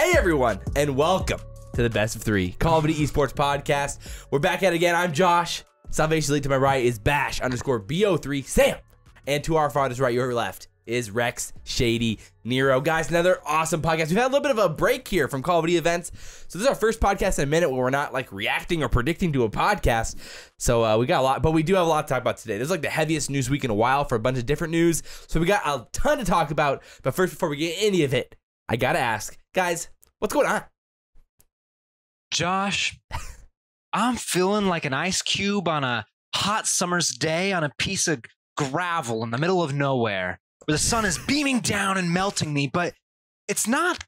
Hey everyone, and welcome to the Best of 3 Call of Duty Esports Podcast. We're back at it again. I'm Josh. SalvationsElite to my right is Bash_Bo3 Sam. And to our farthest right, your left, is Rex, Shady, Nero. Guys, another awesome podcast. We've had a little bit of a break here from Call of Duty events. So this is our first podcast in a minute where we're not like reacting or predicting to a podcast. So we got a lot, but we do have a lot to talk about today. This is like the heaviest news week in a while for a bunch of different news. So we got a ton to talk about. But first, before we get any of it, I got to ask, guys, what's going on? Josh, I'm feeling like an ice cube on a hot summer's day on a piece of gravel in the middle of nowhere, where the sun is beaming down and melting me, but it's not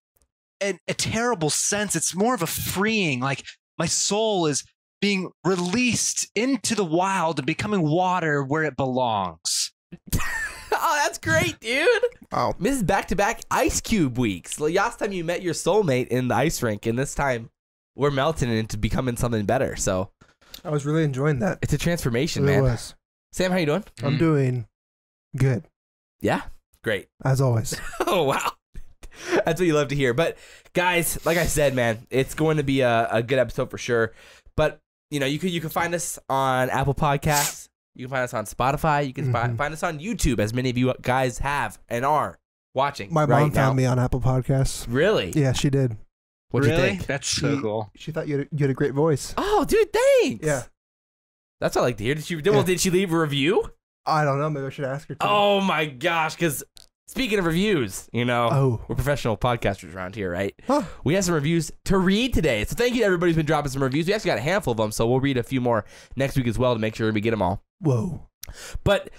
a terrible sense. It's more of a freeing, like my soul is being released into the wild and becoming water where it belongs. Oh, that's great, dude. Oh, This is back-to-back Ice Cube weeks. Last time you met your soulmate in the ice rink, and this time we're melting into becoming something better. So I was really enjoying that. it's a transformation, It man. was. Sam, how you doing? I'm doing good, Yeah? Great. as always. Oh, wow. That's what you love to hear. But, guys, like I said, man, it's going to be a good episode for sure. But, you know, you can find us on Apple Podcasts. You can find us on Spotify. You can find us on YouTube, as many of you guys have and are watching My right mom now. found me on Apple Podcasts. Really? Yeah, she did. What'd Really? you think? That's so cool. She thought you had a great voice. Oh, dude, thanks. Yeah. That's what I like to hear. Did she? Yeah. Well, did she leave a review? I don't know. Maybe I should ask her. To. Oh my gosh! Because speaking of reviews, you know, Oh. we're professional podcasters around here, right? Huh. We have some reviews to read today. So thank you to everybody who's been dropping some reviews. We actually got a handful of them, so we'll read a few more next week as well to make sure we get them all. Whoa. But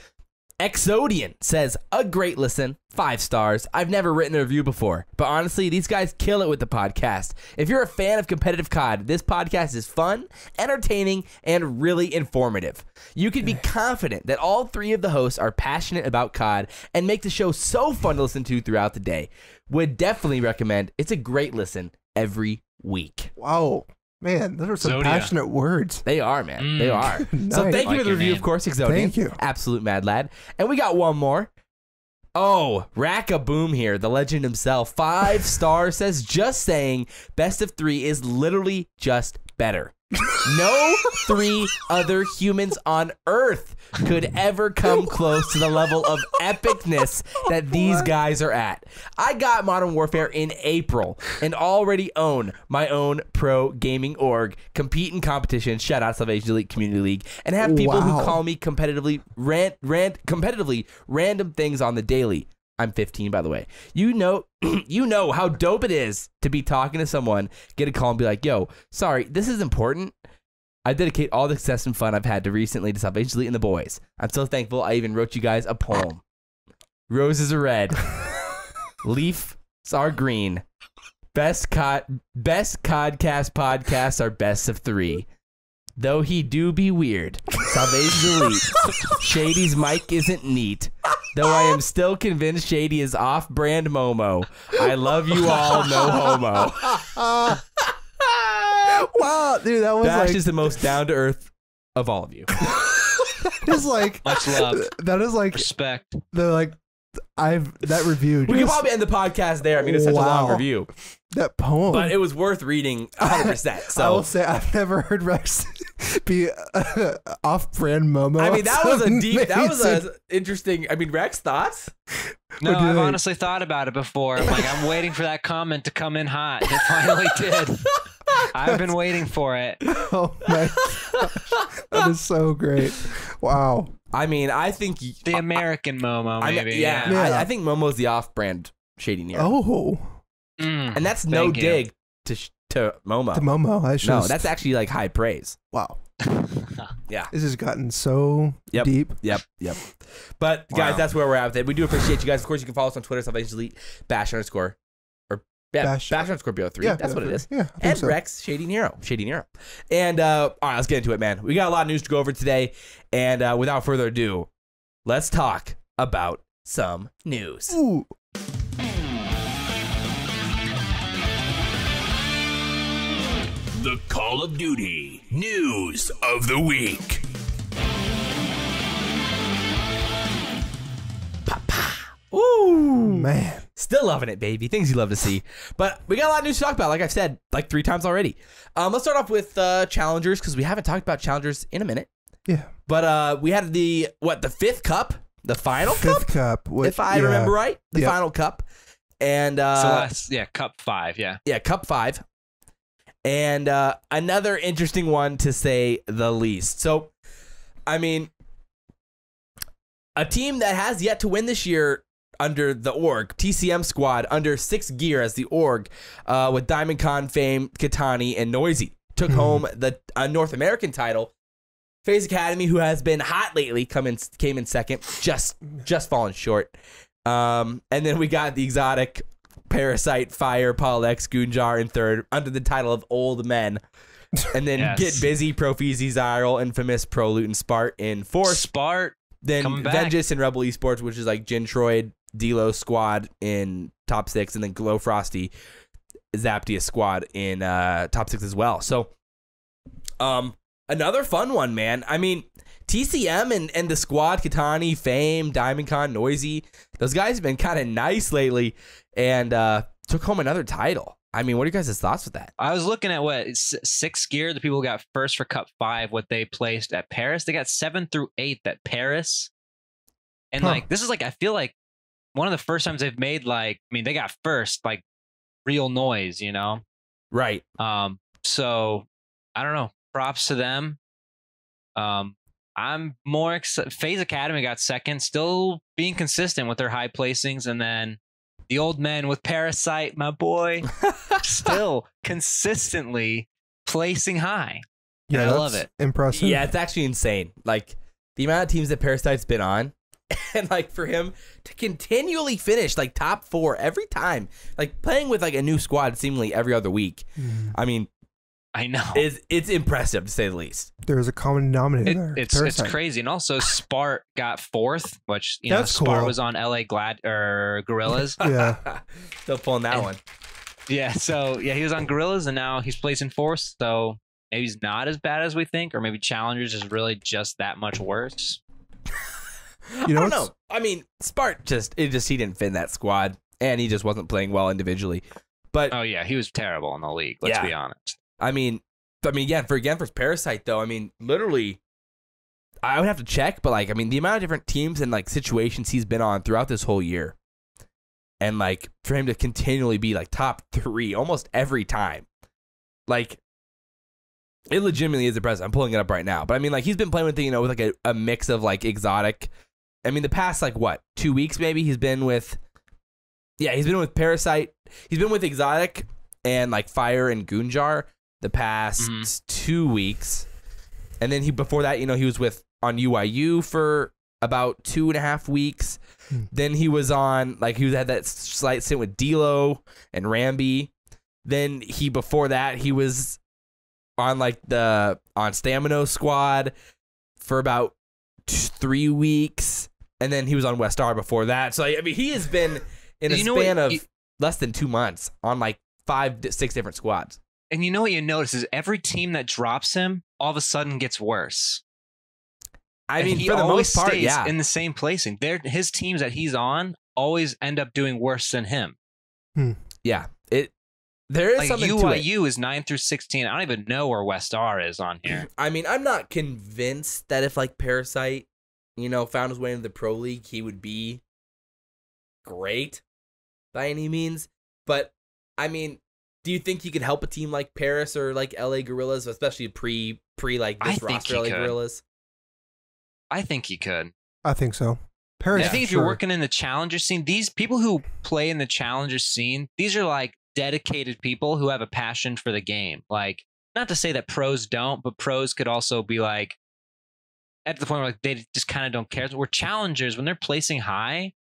Exodian says, a great listen, 5 stars. I've never written a review before, but honestly, these guys kill it with the podcast. If you're a fan of competitive COD, this podcast is fun, entertaining, and really informative. You can be confident that all 3 of the hosts are passionate about COD and make the show so fun to listen to throughout the day. Would definitely recommend. It's a great listen every week. Wow. Man, those are some Zodia. passionate words. They are, man. They are. So Nice. thank you Like for the your review, name. of course, Exodian. Thank you. Absolute mad lad. And we got one more. Oh, Rackaboom here, the legend himself. 5 stars, says, just saying, best of 3 is literally just better. No 3 other humans on Earth could ever come close to the level of epicness that these guys are at. I got Modern Warfare in April and already own my own pro gaming org, compete in competitions, shout out SalvationsElite Community League, and have people who Wow. call me competitively random things on the daily. I'm 15, by the way. You know how dope it is to be talking to someone, get a call and be like, yo, sorry, this is important. I dedicate all the success and fun I've had to recently to SalvationsElite and the boys. I'm so thankful I even wrote you guys a poem. Roses are red. Leaves are green. Best Codcast podcasts are best of 3. Though he do be weird. SalvationsElite. Shady's mic isn't neat. Though I am still convinced Shady is off-brand Momo. I love you all, no homo. Wow, dude, that was Bash like, is the most down-to-earth of all of you. is like, Much love. that is like, Respect. that review. We can just- probably end the podcast there. I mean, it's such a long Wow. review. that poem. But it was worth reading 100%. So I will say I've never heard Rex be off-brand Momo. I mean, that was a deep, that was Amazing. a interesting, I mean, Rex, thoughts? No, What do I've they- honestly thought about it before. I'm waiting for that comment to come in hot. It finally did. I've been waiting for it. Oh my gosh. That is so great. Wow. I mean, I think... The American Momo, I mean, maybe. yeah, Yeah. I think Momo's the off-brand Shady Nero. Oh, And that's no Thank you. dig to Momo. to Momo. I should. No, that's actually like high praise. wow. Yeah. This has gotten so Yep. deep. Yep. But guys, Wow. that's where we're at with it. We do appreciate you guys. Of course, you can follow us on Twitter, SalvationsElite, Bash_, or Bash _ Bo3. Yeah, That's what it is. Yeah, I think And so. Rex, Shady Nero. And all right, let's get into it, man. We got a lot of news to go over today. And without further ado, let's talk about some news. Ooh. The Call of Duty News of the Week. Ooh. Man. Still loving it, baby. Things you love to see. But we got a lot of news to talk about, like I've said like 3 times already. Let's start off with challengers, because we haven't talked about challengers in a minute. Yeah. But we had the 5th cup? The final Fifth cup. if I remember right. The final cup. And so that's, Cup 5, yeah. Yeah, Cup 5. And another interesting one, to say the least. So, I mean, a team that has yet to win this year under the org, TCM squad, under 6 gear as the org, with Diamond Con, Fame, Katani, and Noisy, took home the North American title. FaZe Academy, who has been hot lately, came in second, just falling short. And then we got the exotic Parasite, Fire, Paul X, Gunjar in third, under the title of Old Men. And then Get Busy, Profizi, Zyral, Infamous, Pro Loot, and Spart in fourth. Spart. Then Vengeance and Rebel Esports, which is like Gentroid, Delo squad in top 6, and then Glow Frosty, Zaptia squad in top 6 as well. So, another fun one, man. I mean, TCM and the squad, Katani, Fame, Diamond Con, Noisy, those guys have been kind of nice lately, and took home another title. I mean, what are you guys' thoughts with that? I was looking at what 6 gear, the people who got first for Cup 5, what they placed at Paris. They got 7 through 8 at Paris. And like, this is like, I feel like one of the first times they've made, like, I mean, they got first, like, real noise, you know? Right. So I don't know. Props to them. I'm more excited. FaZe Academy got second, still being consistent with their high placings. And then the Old Men with Parasite, my boy, still consistently placing high. Yeah, I love it. Impressive. Yeah, it's actually insane. Like, the amount of teams that Parasite's been on, and like for him to continually finish like top 4 every time, like playing with like a new squad seemingly every other week. I mean, I know it's impressive to say the least. There's a common denominator there. It's crazy. And also Spart got 4th, which, you know, Spart was on LA Gorillas. Yeah. Still pulling that one. Yeah, so yeah, he was on Gorillas and now he's placing 4th. So maybe he's not as bad as we think, or maybe Challengers is really just that much worse. You know, I don't know. I mean, Spart he didn't fit in that squad, and he just wasn't playing well individually. But oh yeah, he was terrible in the league. Let's be honest. I mean, for Parasite though, I mean, literally, I would have to check, but like, I mean, the amount of different teams and like situations he's been on throughout this whole year, and like for him to continually be like top 3 almost every time, like, it legitimately is impressive. I'm pulling it up right now, but I mean, like, he's been playing with with like a mix of like exotic. I mean, the past like 2 weeks maybe he's been with Parasite. He's been with exotic and like Fire and Gunjar the past 2 weeks, and then before that, he was on UIU for about 2.5 weeks. Then he was on he had that slight stint with Delo and Ramby. Then before that he was on on Stamino squad for about 3 weeks, and then he was on West R before that. So I mean, he has been in a span of less than 2 months on like 5 to 6 different squads. And you know what you notice is every team that drops him all of a sudden gets worse. I mean, he for the always most part, stays in the same placing. His teams that he's on always end up doing worse than him. Yeah, there is something to it. UIU is 9 through 16. I don't even know where West R is on here. I mean, I'm not convinced that if like Parasite, found his way into the Pro League, he would be great by any means. But I mean, do you think he could help a team like Paris or like LA Gorillas, especially pre like this roster LA Gorillas? I think he could. I think so. Paris, I think if you're working in the challenger scene, these people who play in the challenger scene, these are like dedicated people who have a passion for the game. Like, not to say that pros don't, but pros could also be like at the point where like they just kind of don't care. We're challengers, when they're placing high,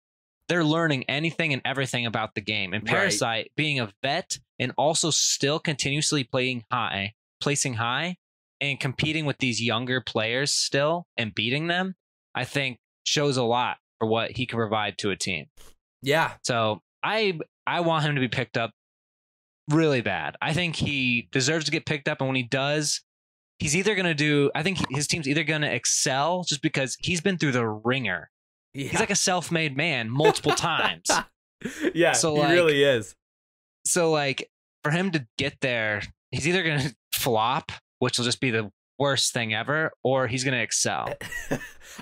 they're learning anything and everything about the game. And Parasite, being a vet and also still continuously placing high and competing with these younger players still and beating them, I think shows a lot for what he can provide to a team. Yeah. So I want him to be picked up really bad. I think he deserves to get picked up, and when he does, he's either going to I think his team's either going to excel just because he's been through the ringer. Yeah. He's like a self-made man multiple times. Yeah, So, he like- really is. So like for him to get there, he's either gonna flop, which will just be the worst thing ever, or he's gonna excel.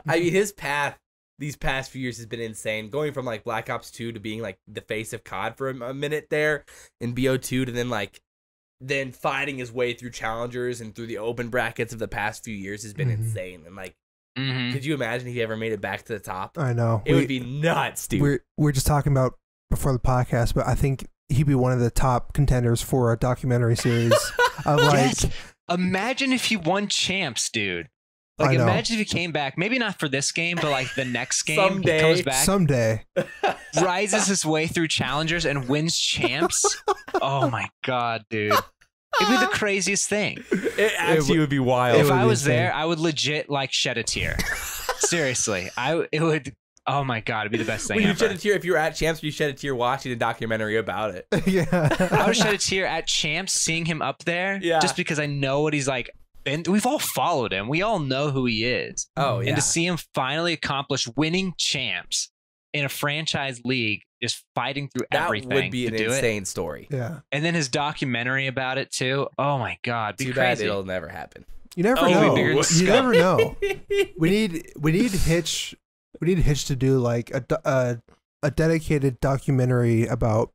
I mean, his path these past few years has been insane. Going from like Black Ops 2 to being like the face of COD for a minute there in BO2 to then fighting his way through challengers and through the open brackets of the past few years has been insane. And like, could you imagine if he ever made it back to the top? I know. It would be nuts, dude. We're just talking about before the podcast, but I think he'd be one of the top contenders for a documentary series of like. Yes. Imagine if he won champs, dude. Like, I know. imagine if he came back, maybe not for this game, but like the next game, Someday. he comes back, Someday. rises his way through challengers and wins champs. Oh my god, dude. It'd be the craziest thing. It actually would be wild. If would I be was insane. there, I would legit like shed a tear. Seriously. It would, oh my god, it'd be the best thing Well, you ever. shed a tear if you were at Champs. You shed a tear watching a documentary about it. Yeah. I would shed a tear at champs seeing him up there, Yeah. just because I know what he's like. And we've all followed him. We all know who he is. Oh yeah. And to see him finally accomplish winning champs in a franchise league, just fighting through that everything would be to an do it. insane story. Yeah. And then his documentary about it too. Oh my god, be Too bad crazy. it'll never happen. You never Oh, know. bigger than You Scott. never know. We need Hitch. We need Hitch to do like a dedicated documentary about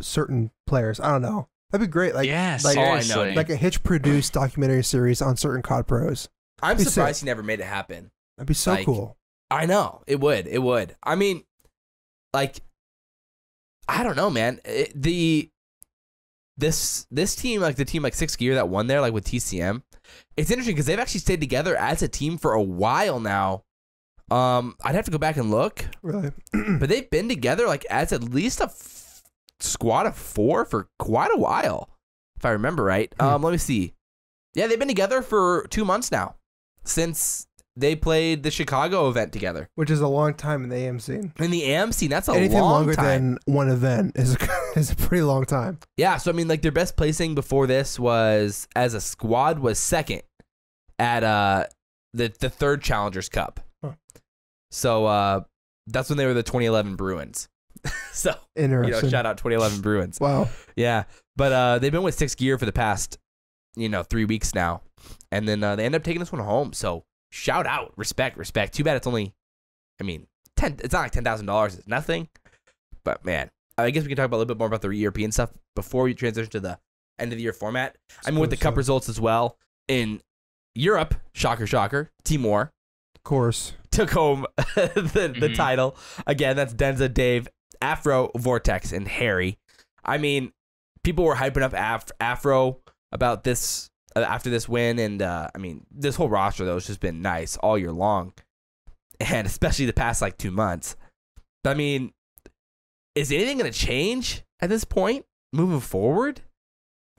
certain players. I don't know. That'd be great. Like Yes, like, seriously. like a Hitch produced documentary series on certain COD pros. I'm Be surprised sick. he never made it happen. That'd be so Like, cool. I know it would. It would. I mean, like, I don't know, man. This team, like the team like 6 Gear that won there, like with TCM, it's interesting because they've actually stayed together as a team for a while now. I'd have to go back and look, Really. but they've been together like as at least a squad of 4 for quite a while, if I remember right. Let me see. Yeah, they've been together for 2 months now since they played the Chicago event together. Which is a long time in the AM scene. In the AM scene, that's a Anything long longer time. than one event is a pretty long time. Yeah, so I mean, like their best placing before this was as a squad was second at the third Challengers Cup. Huh. So that's when they were the 2011 Bruins. So Interesting. shout out 2011 Bruins. Wow. Yeah, but they've been with 6 Gear for the past 3 weeks now, and then they end up taking this one home. So shout out, respect. Too bad it's only, I mean, it's not like $10,000 is nothing, but man, I guess we can talk about a little bit more about the European stuff before we transition to the end of the year format. I mean, with the cup results as well in Europe, shocker, Timor Of course. took home the title again. That's Denza, Dave, Afro, Vortex, and Harry. I mean, people were hyping up Afro about this after this win, and I mean, this whole roster though has just been nice all year long, and especially the past like 2 months. I mean, is anything going to change at this point moving forward?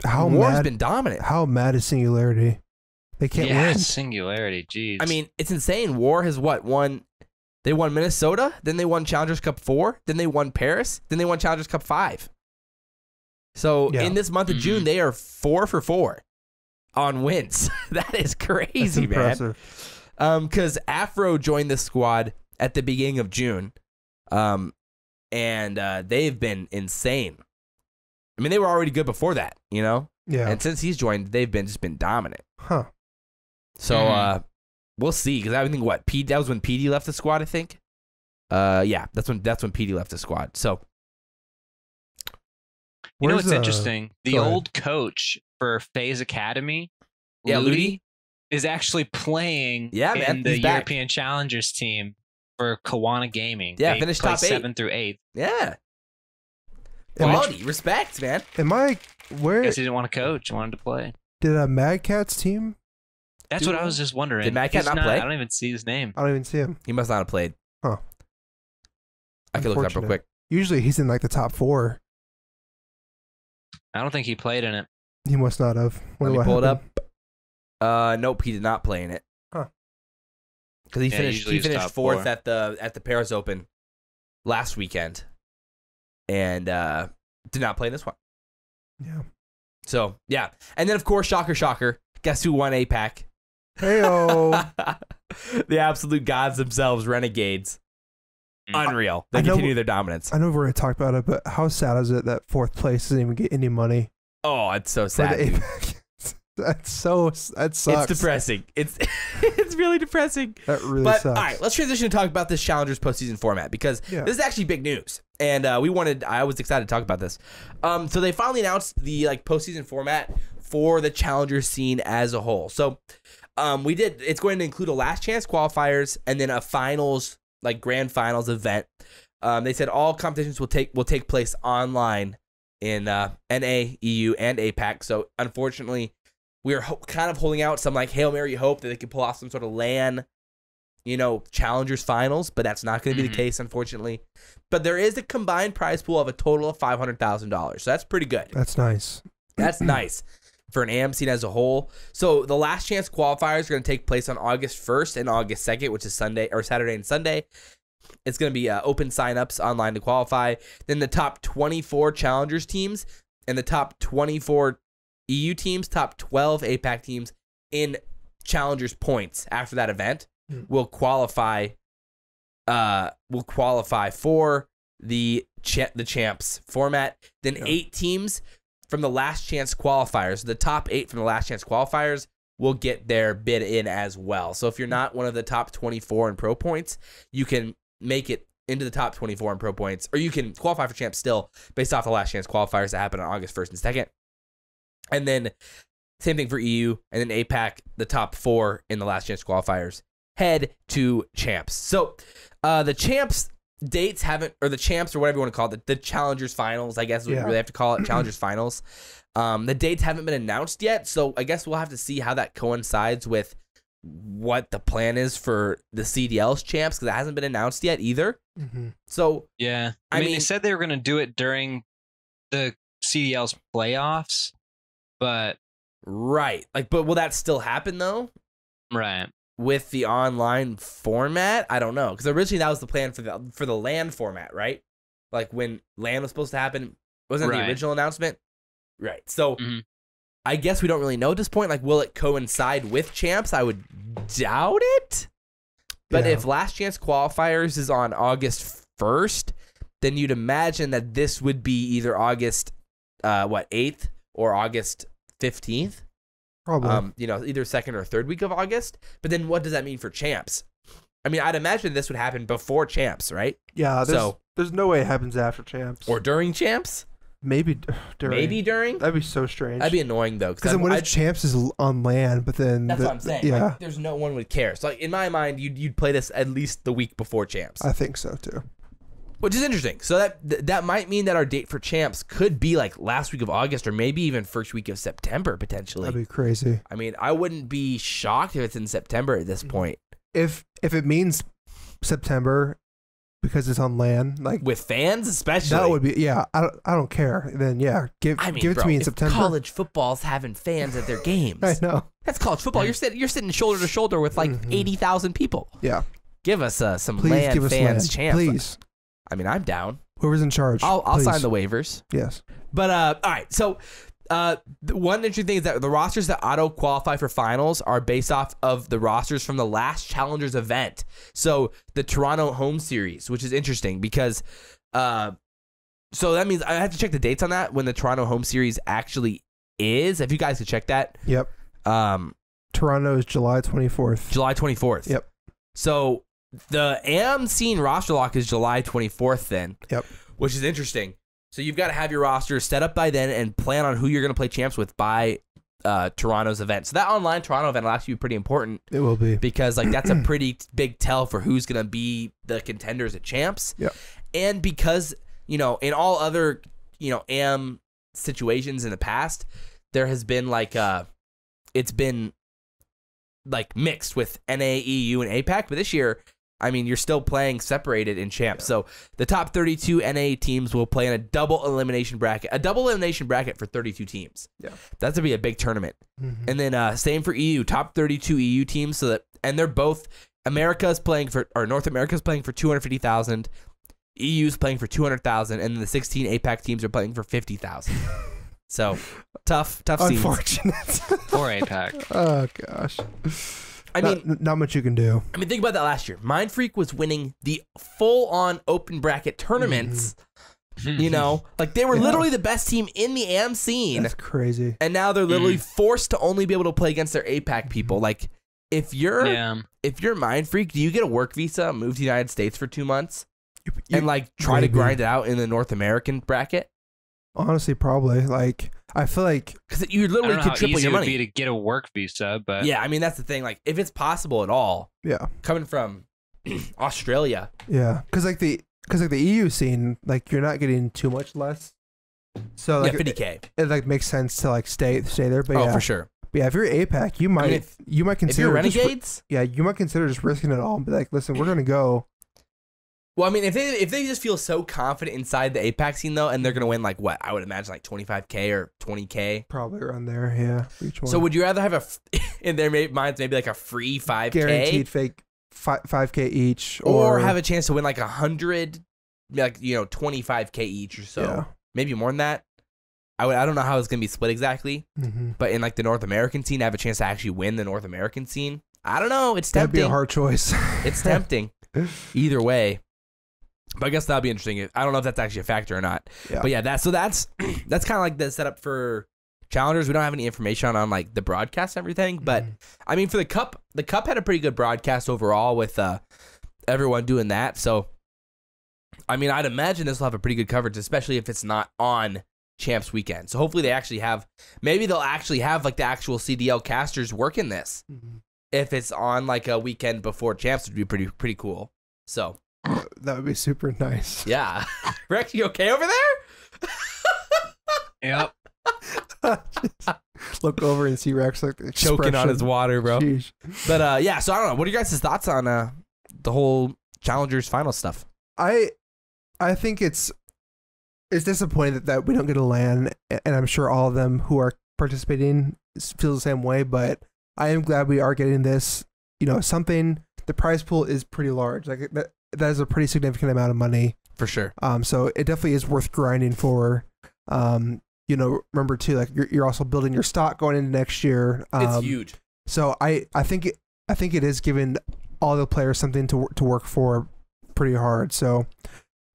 War's been dominant. How mad is Singularity? They can't win. Singularity, jeez. I mean, it's insane. War has won? They won Minnesota, then they won Challengers Cup 4, then they won Paris, then they won Challengers Cup 5. So Yeah. in this month of June, they are 4 for 4 on wins. That is crazy, That's man. impressive. Because Afro joined the squad at the beginning of June, and they've been insane. I mean, they were already good before that, Yeah. And since he's joined, they've just been dominant. Huh. So we'll see. Because I think that was when PD left the squad. I think. Yeah, that's when PD left the squad. So you know Where's, what's interesting? The go ahead. old coach for FaZe Academy, Yeah, Ludi? is actually playing Yeah, man, in the he's back. European Challengers team for Kawana Gaming. Yeah, They finished play top 8. 7 through 8. yeah, Am I- quality, respect, man. Where Guess he didn't want to coach, he wanted to play. did a Mad Catz team? That's what I was just wondering. Did Mad Cat He's not play? I don't even see his name. I don't even see him. He must not have played. Huh. I could look it up real Unfortunate. quick. Usually he's in like the top 4. I don't think he played in it. He must not have. Let me What pull it happened? up. Nope, he did not play in it. Huh. Because he Yeah, finished usually he's finished top 4th 4. at the Paris Open last weekend, and did not play in this one. Yeah. So yeah, and then of course, shocker, guess who won APAC? Heyo. The absolute gods themselves, Renegades. unreal. They continue their dominance. I know we're going to talk about it, but how sad is it that fourth place doesn't even get any money? Oh, it's so sad. dude. That sucks. It's depressing. It's really depressing. That really But sucks. all right, let's transition to talk about this Challengers postseason format because this is actually big news, and I was excited to talk about this. So they finally announced the postseason format for the Challengers scene as a whole. So it's going to include a last chance qualifiers and then a finals, grand finals event. They said all competitions will take place online in NA, EU, and APAC. So unfortunately, we are kind of holding out some Hail Mary hope that they could pull off some sort of LAN, Challengers finals, but that's not going to be the case, unfortunately. But there is a combined prize pool of a total of $500,000, so that's pretty good. That's nice. That's nice for an AM scene as a whole. So the last chance qualifiers are going to take place on August 1st and August 2nd, which is Saturday and Sunday. It's going to be open signups online to qualify. Then the top 24 Challengers teams and the top 24 EU teams, top 12 APAC teams in Challengers points after that event will qualify for the champs format. Then 8 teams from the last chance qualifiers, the top 8 from the last chance qualifiers will get their bid in as well. So if you're not one of the top 24 in pro points, you can make it into the top 24 in pro points, or you can qualify for champs still based off the last chance qualifiers that happen on August 1st and 2nd. And then same thing for EU, and then APAC, the top 4 in the last chance qualifiers head to champs. So the champs dates haven't, or the champs, or whatever you want to call it, the Challengers finals, I guess we really have to call it Challengers finals. The dates haven't been announced yet, so I guess we'll have to see how that coincides with what the plan is for the CDL's champs, because it hasn't been announced yet either. So yeah, I mean, they said they were going to do it during the CDL's playoffs, but but will that still happen though? Right. With the online format, I don't know, because originally that was the plan for the LAN format, right? When LAN was supposed to happen, wasn't the original announcement? Right. So I guess we don't really know at this point. Will it coincide with champs? I would doubt it. But if last chance qualifiers is on August 1st, then you'd imagine that this would be either August 8th or August 15th. Probably. Either second or third week of August. But then what does that mean for champs? I mean, I'd imagine this would happen before champs, right? Yeah, there's no way it happens after champs. Or during champs? Maybe during. Maybe during? That'd be so strange. That'd be annoying, though. Because then what if champs is on LAN, but then... That's what I'm saying. Yeah. There's no one would care. So, in my mind, you'd play this at least the week before champs. I think so, too. Which is interesting. So that might mean that our date for champs could be last week of August or maybe even first week of September, potentially. That'd be crazy. I mean, I wouldn't be shocked if it's in September at this point. If it means September because it's on LAN, with fans especially, that would be I don't care. Then give it to me in September. College football's having fans at their games. I know. That's college football. You're sitting shoulder to shoulder with 80,000 people. Yeah. Give us some Please LAN give us fans LAN. champs. Please. I mean, I'm down. Whoever's in charge. I'll sign the waivers. Yes. But all right. So one interesting thing is that the rosters that auto qualify for finals are based off of the rosters from the last Challengers event. So the Toronto home series, which is interesting because so that means I have to check the dates on that when the Toronto home series actually is. If you guys could check that. Yep. Toronto is July 24th. July 24th. Yep. So the AM scene roster lock is July 24th then. Yep. Which is interesting. So you've got to have your roster set up by then and plan on who you're going to play champs with by Toronto's event. So that online Toronto event will actually be pretty important. It will be. Because that's a pretty big tell for who's going to be the contenders at champs. Yep. And because, in all other, AM situations in the past, there has been it's been mixed with NA, EU, and APAC. But this year, I mean, you're still playing separated in champs. So the top 32 NA teams will play in a double elimination bracket. A double elimination bracket for 32 teams. Yeah. That's going to be a big tournament. And then same for EU. Top 32 EU teams. And they're both, North America's playing for 250,000. EU's playing for 200,000. And then the 16 APAC teams are playing for 50,000. So tough scenes. Unfortunate. For APAC. Oh, gosh. I mean, not much you can do. I mean, think about that last year. Mind Freak was winning the full-on open bracket tournaments. You know, like they were literally the best team in the AM scene. That's crazy. And now they're literally forced to only be able to play against their APAC people. Like, if you're Mind Freak, do you get a work visa, move to the United States for 2 months, and like try to grind it out in the North American bracket? Honestly, probably. Like, I feel like because you literally could triple your money. It would be to get a work visa, but yeah, I mean that's the thing. Like, if it's possible at all, coming from Australia, because the EU scene, like you're not getting too much less. So like 50K. It like makes sense to like stay there. But for sure. But yeah, if you're APAC, you might consider if you're Renegades. You might consider just risking it all and be like, listen, we're gonna go. Well, I mean, if they just feel so confident inside the APAC scene though, and they're gonna win like what I would imagine like 25K or 20K, probably around there, yeah. For each one. So would you rather have in their minds maybe like a free 5K, guaranteed fake 5K each, or have a chance to win like 100, like 25K each or so, maybe more than that. I don't know how it's gonna be split exactly, but in like the North American scene, have a chance to actually win the North American scene. I don't know. It's tempting. That'd be a hard choice. It's tempting. Either way. But I guess that'll be interesting. I don't know if that's actually a factor or not. Yeah. But yeah, that's kind of like the setup for challengers. We don't have any information on like the broadcast and everything. But I mean, for the cup had a pretty good broadcast overall with everyone doing that. So I mean, I'd imagine this will have a pretty good coverage, especially if it's not on Champs weekend. So hopefully they'll actually have like the actual CDL casters working this. If it's on like a weekend before Champs, would be pretty cool. So that would be super nice. Yeah. Rex, you okay over there? Yep. Look over and see Rex like choking on his water, bro. Sheesh. But yeah, so I don't know. What are your guys' thoughts on the whole Challengers final stuff? I think it's disappointing that we don't get a LAN, and I'm sure all of them who are participating feel the same way, but I am glad we are getting this. The prize pool is pretty large. Like that is a pretty significant amount of money. For sure. So it definitely is worth grinding for. Remember too, like you're also building your stock going into next year. It's huge. So I think it is giving all the players something to work for pretty hard. So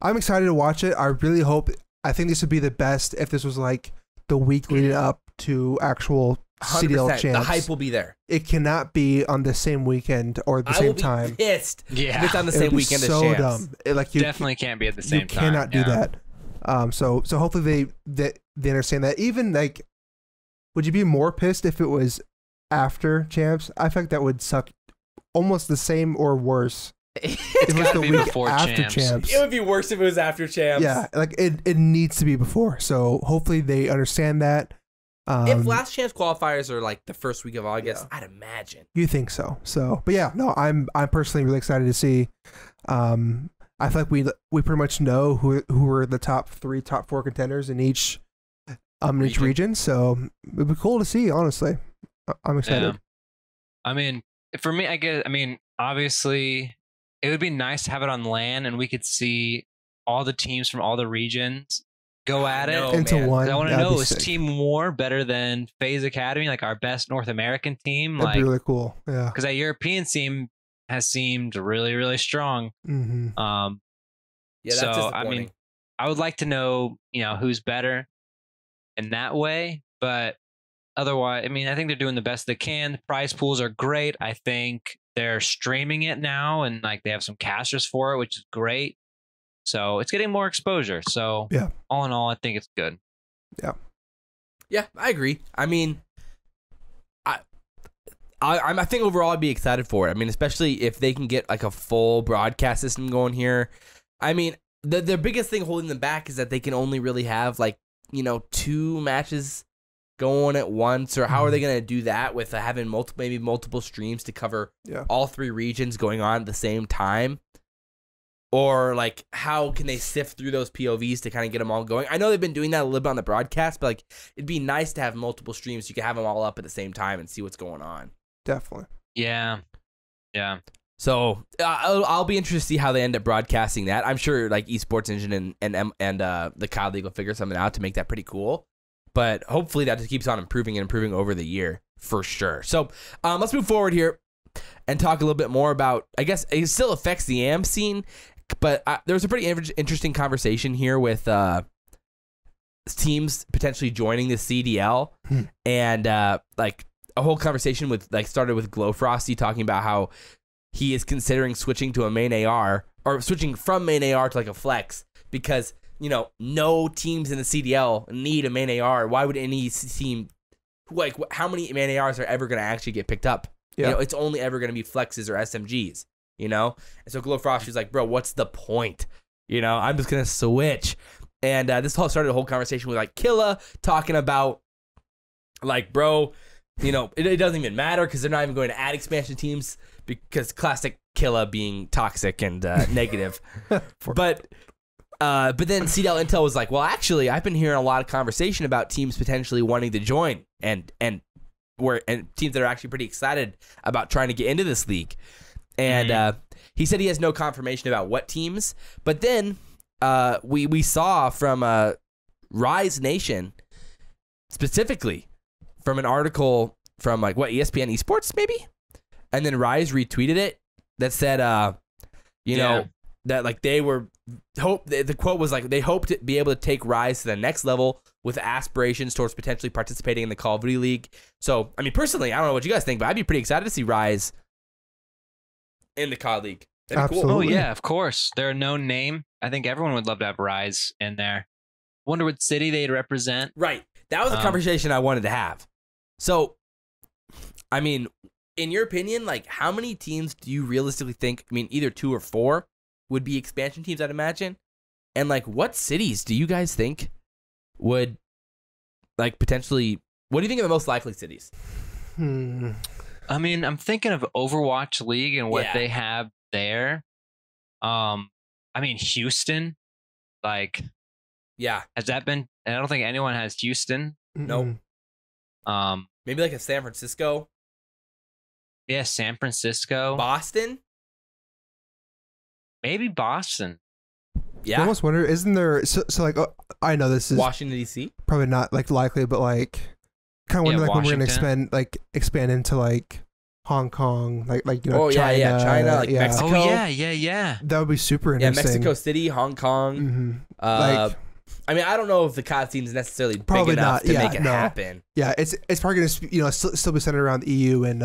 I'm excited to watch it. I really hope. I think this would be the best if this was like the week leading up to actual 100%. CDL champs. The hype will be there. It cannot be on the same weekend or the same time. I will be pissed if it's on the same weekend as champs. Dumb. You definitely can't be at the same time. You cannot do that. So hopefully they understand that. Even like, would you be more pissed if it was after champs? I think that would suck almost the same or worse. It's got to be before after champs. It would be worse if it was after champs. Yeah, like it needs to be before. So hopefully they understand that. If last chance qualifiers are like the first week of August, I'd imagine. You think so? But yeah, no, I'm personally really excited to see. I feel like we pretty much know who are the top 4 contenders in each region. So it'd be cool to see. Honestly, I'm excited. Yeah. I mean, for me, obviously, it would be nice to have it on LAN and we could see all the teams from all the regions go at it into one. I want to know, is Team War better than FaZe Academy, like our best North American team? That'd be really cool. Yeah, because that European team has seemed really, really strong. Yeah, that's so I mean, I would like to know, who's better in that way. But otherwise, I mean, I think they're doing the best they can. The prize pools are great. I think they're streaming it now, and like they have some casters for it, which is great. So it's getting more exposure. So yeah, all in all, I think it's good. Yeah, I agree. I mean, I think overall I'd be excited for it. I mean, especially if they can get like a full broadcast system going here. I mean, the biggest thing holding them back is that they can only really have like 2 matches going at once. Or how are they going to do that with having multiple streams to cover all 3 regions going on at the same time? Or like, how can they sift through those POVs to kind of get them all going? I know they've been doing that a little bit on the broadcast, but like, it'd be nice to have multiple streams so you can have them all up at the same time and see what's going on. Definitely. Yeah. So I'll be interested to see how they end up broadcasting that. I'm sure like Esports Engine and the CoD League will figure something out to make that pretty cool. But hopefully that just keeps on improving over the year for sure. So let's move forward here. and talk a little bit more about, I guess it still affects the AM scene, but there was a pretty interesting conversation here with teams potentially joining the CDL, and like a whole conversation with started with Glowfrosty talking about how he is considering switching to a main AR, or switching from main AR to like a flex, because no teams in the CDL need a main AR. Why would any team, like, how many main ARs are ever going to actually get picked up? Yeah. It's only ever going to be flexes or SMGs, And so Glowfrosty's like, bro, what's the point? I'm just going to switch. And this started a whole conversation with like Killa talking about like, bro, it doesn't even matter because they're not even going to add expansion teams, because classic Killa being toxic and negative. But then CDL Intel was like, well, actually, I've been hearing a lot of conversation about teams potentially wanting to join and teams that are actually pretty excited about trying to get into this league. And he said he has no confirmation about what teams, but then we saw from Rise Nation, specifically from an article from like ESPN Esports maybe, and then Rise retweeted it that said that like they were the quote was like, they hope to be able to take Rise to the next level with aspirations towards potentially participating in the Call of Duty League. So I mean, personally, I don't know what you guys think, but I'd be pretty excited to see Rise in the CoD League. That'd be cool. Oh yeah, of course. They're a known name. I think everyone would love to have Rise in there. Wonder what city they'd represent. Right. That was a conversation I wanted to have. So, I mean, in your opinion, like, how many teams do you realistically think, I mean, either 2 or 4 would be expansion teams, I'd imagine? And, like, what cities do you guys think would, like, potentially, what do you think are the most likely cities? I mean, I'm thinking of Overwatch League and what they have there. I mean, Houston, like, has that been? I don't think anyone has Houston. Nope. Maybe like a San Francisco. Yeah, San Francisco. Boston. Maybe Boston. Yeah. I almost wonder, isn't there? So like, I know this is Washington D.C. probably not like likely, but like, kind of wonder like when we're gonna expand into like Hong Kong, like China, China, like Mexico. Oh yeah. That would be super Yeah, interesting. Mexico City, Hong Kong. Like, I mean, I don't know if the COD scene is necessarily probably big enough not, to make it happen. Yeah, it's probably gonna still be centered around the EU and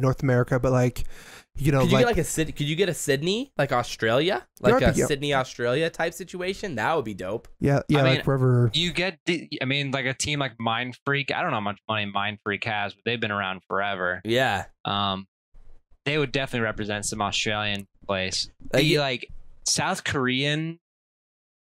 North America, but like, could you get like a Sydney? Could you get a Sydney, like Australia, like a Sydney, Australia type situation? That would be dope. Yeah, I mean, like wherever you get. Like a team like Mind Freak. I don't know how much money Mind Freak has, but they've been around forever. Yeah. They would definitely represent some Australian place. Like South Korean,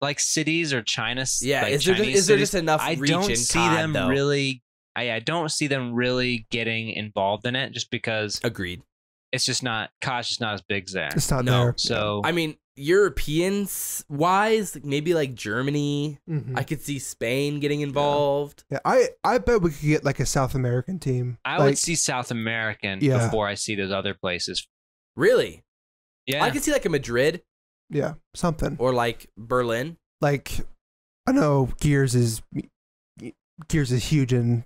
like cities or China. Yeah, like is there just enough? I reach don't in see COD, them though? really. I don't see them really getting involved in it, just because. Agreed. It's just not. COD's just not as big there. it's not there. So I mean, Europeans wise, maybe like Germany. I could see Spain getting involved. Yeah, I bet we could get like a South American team. I would see South American before I see those other places. Really? Yeah, I could see like a Madrid. Yeah, something. Or like Berlin. Like, I know Gears is huge in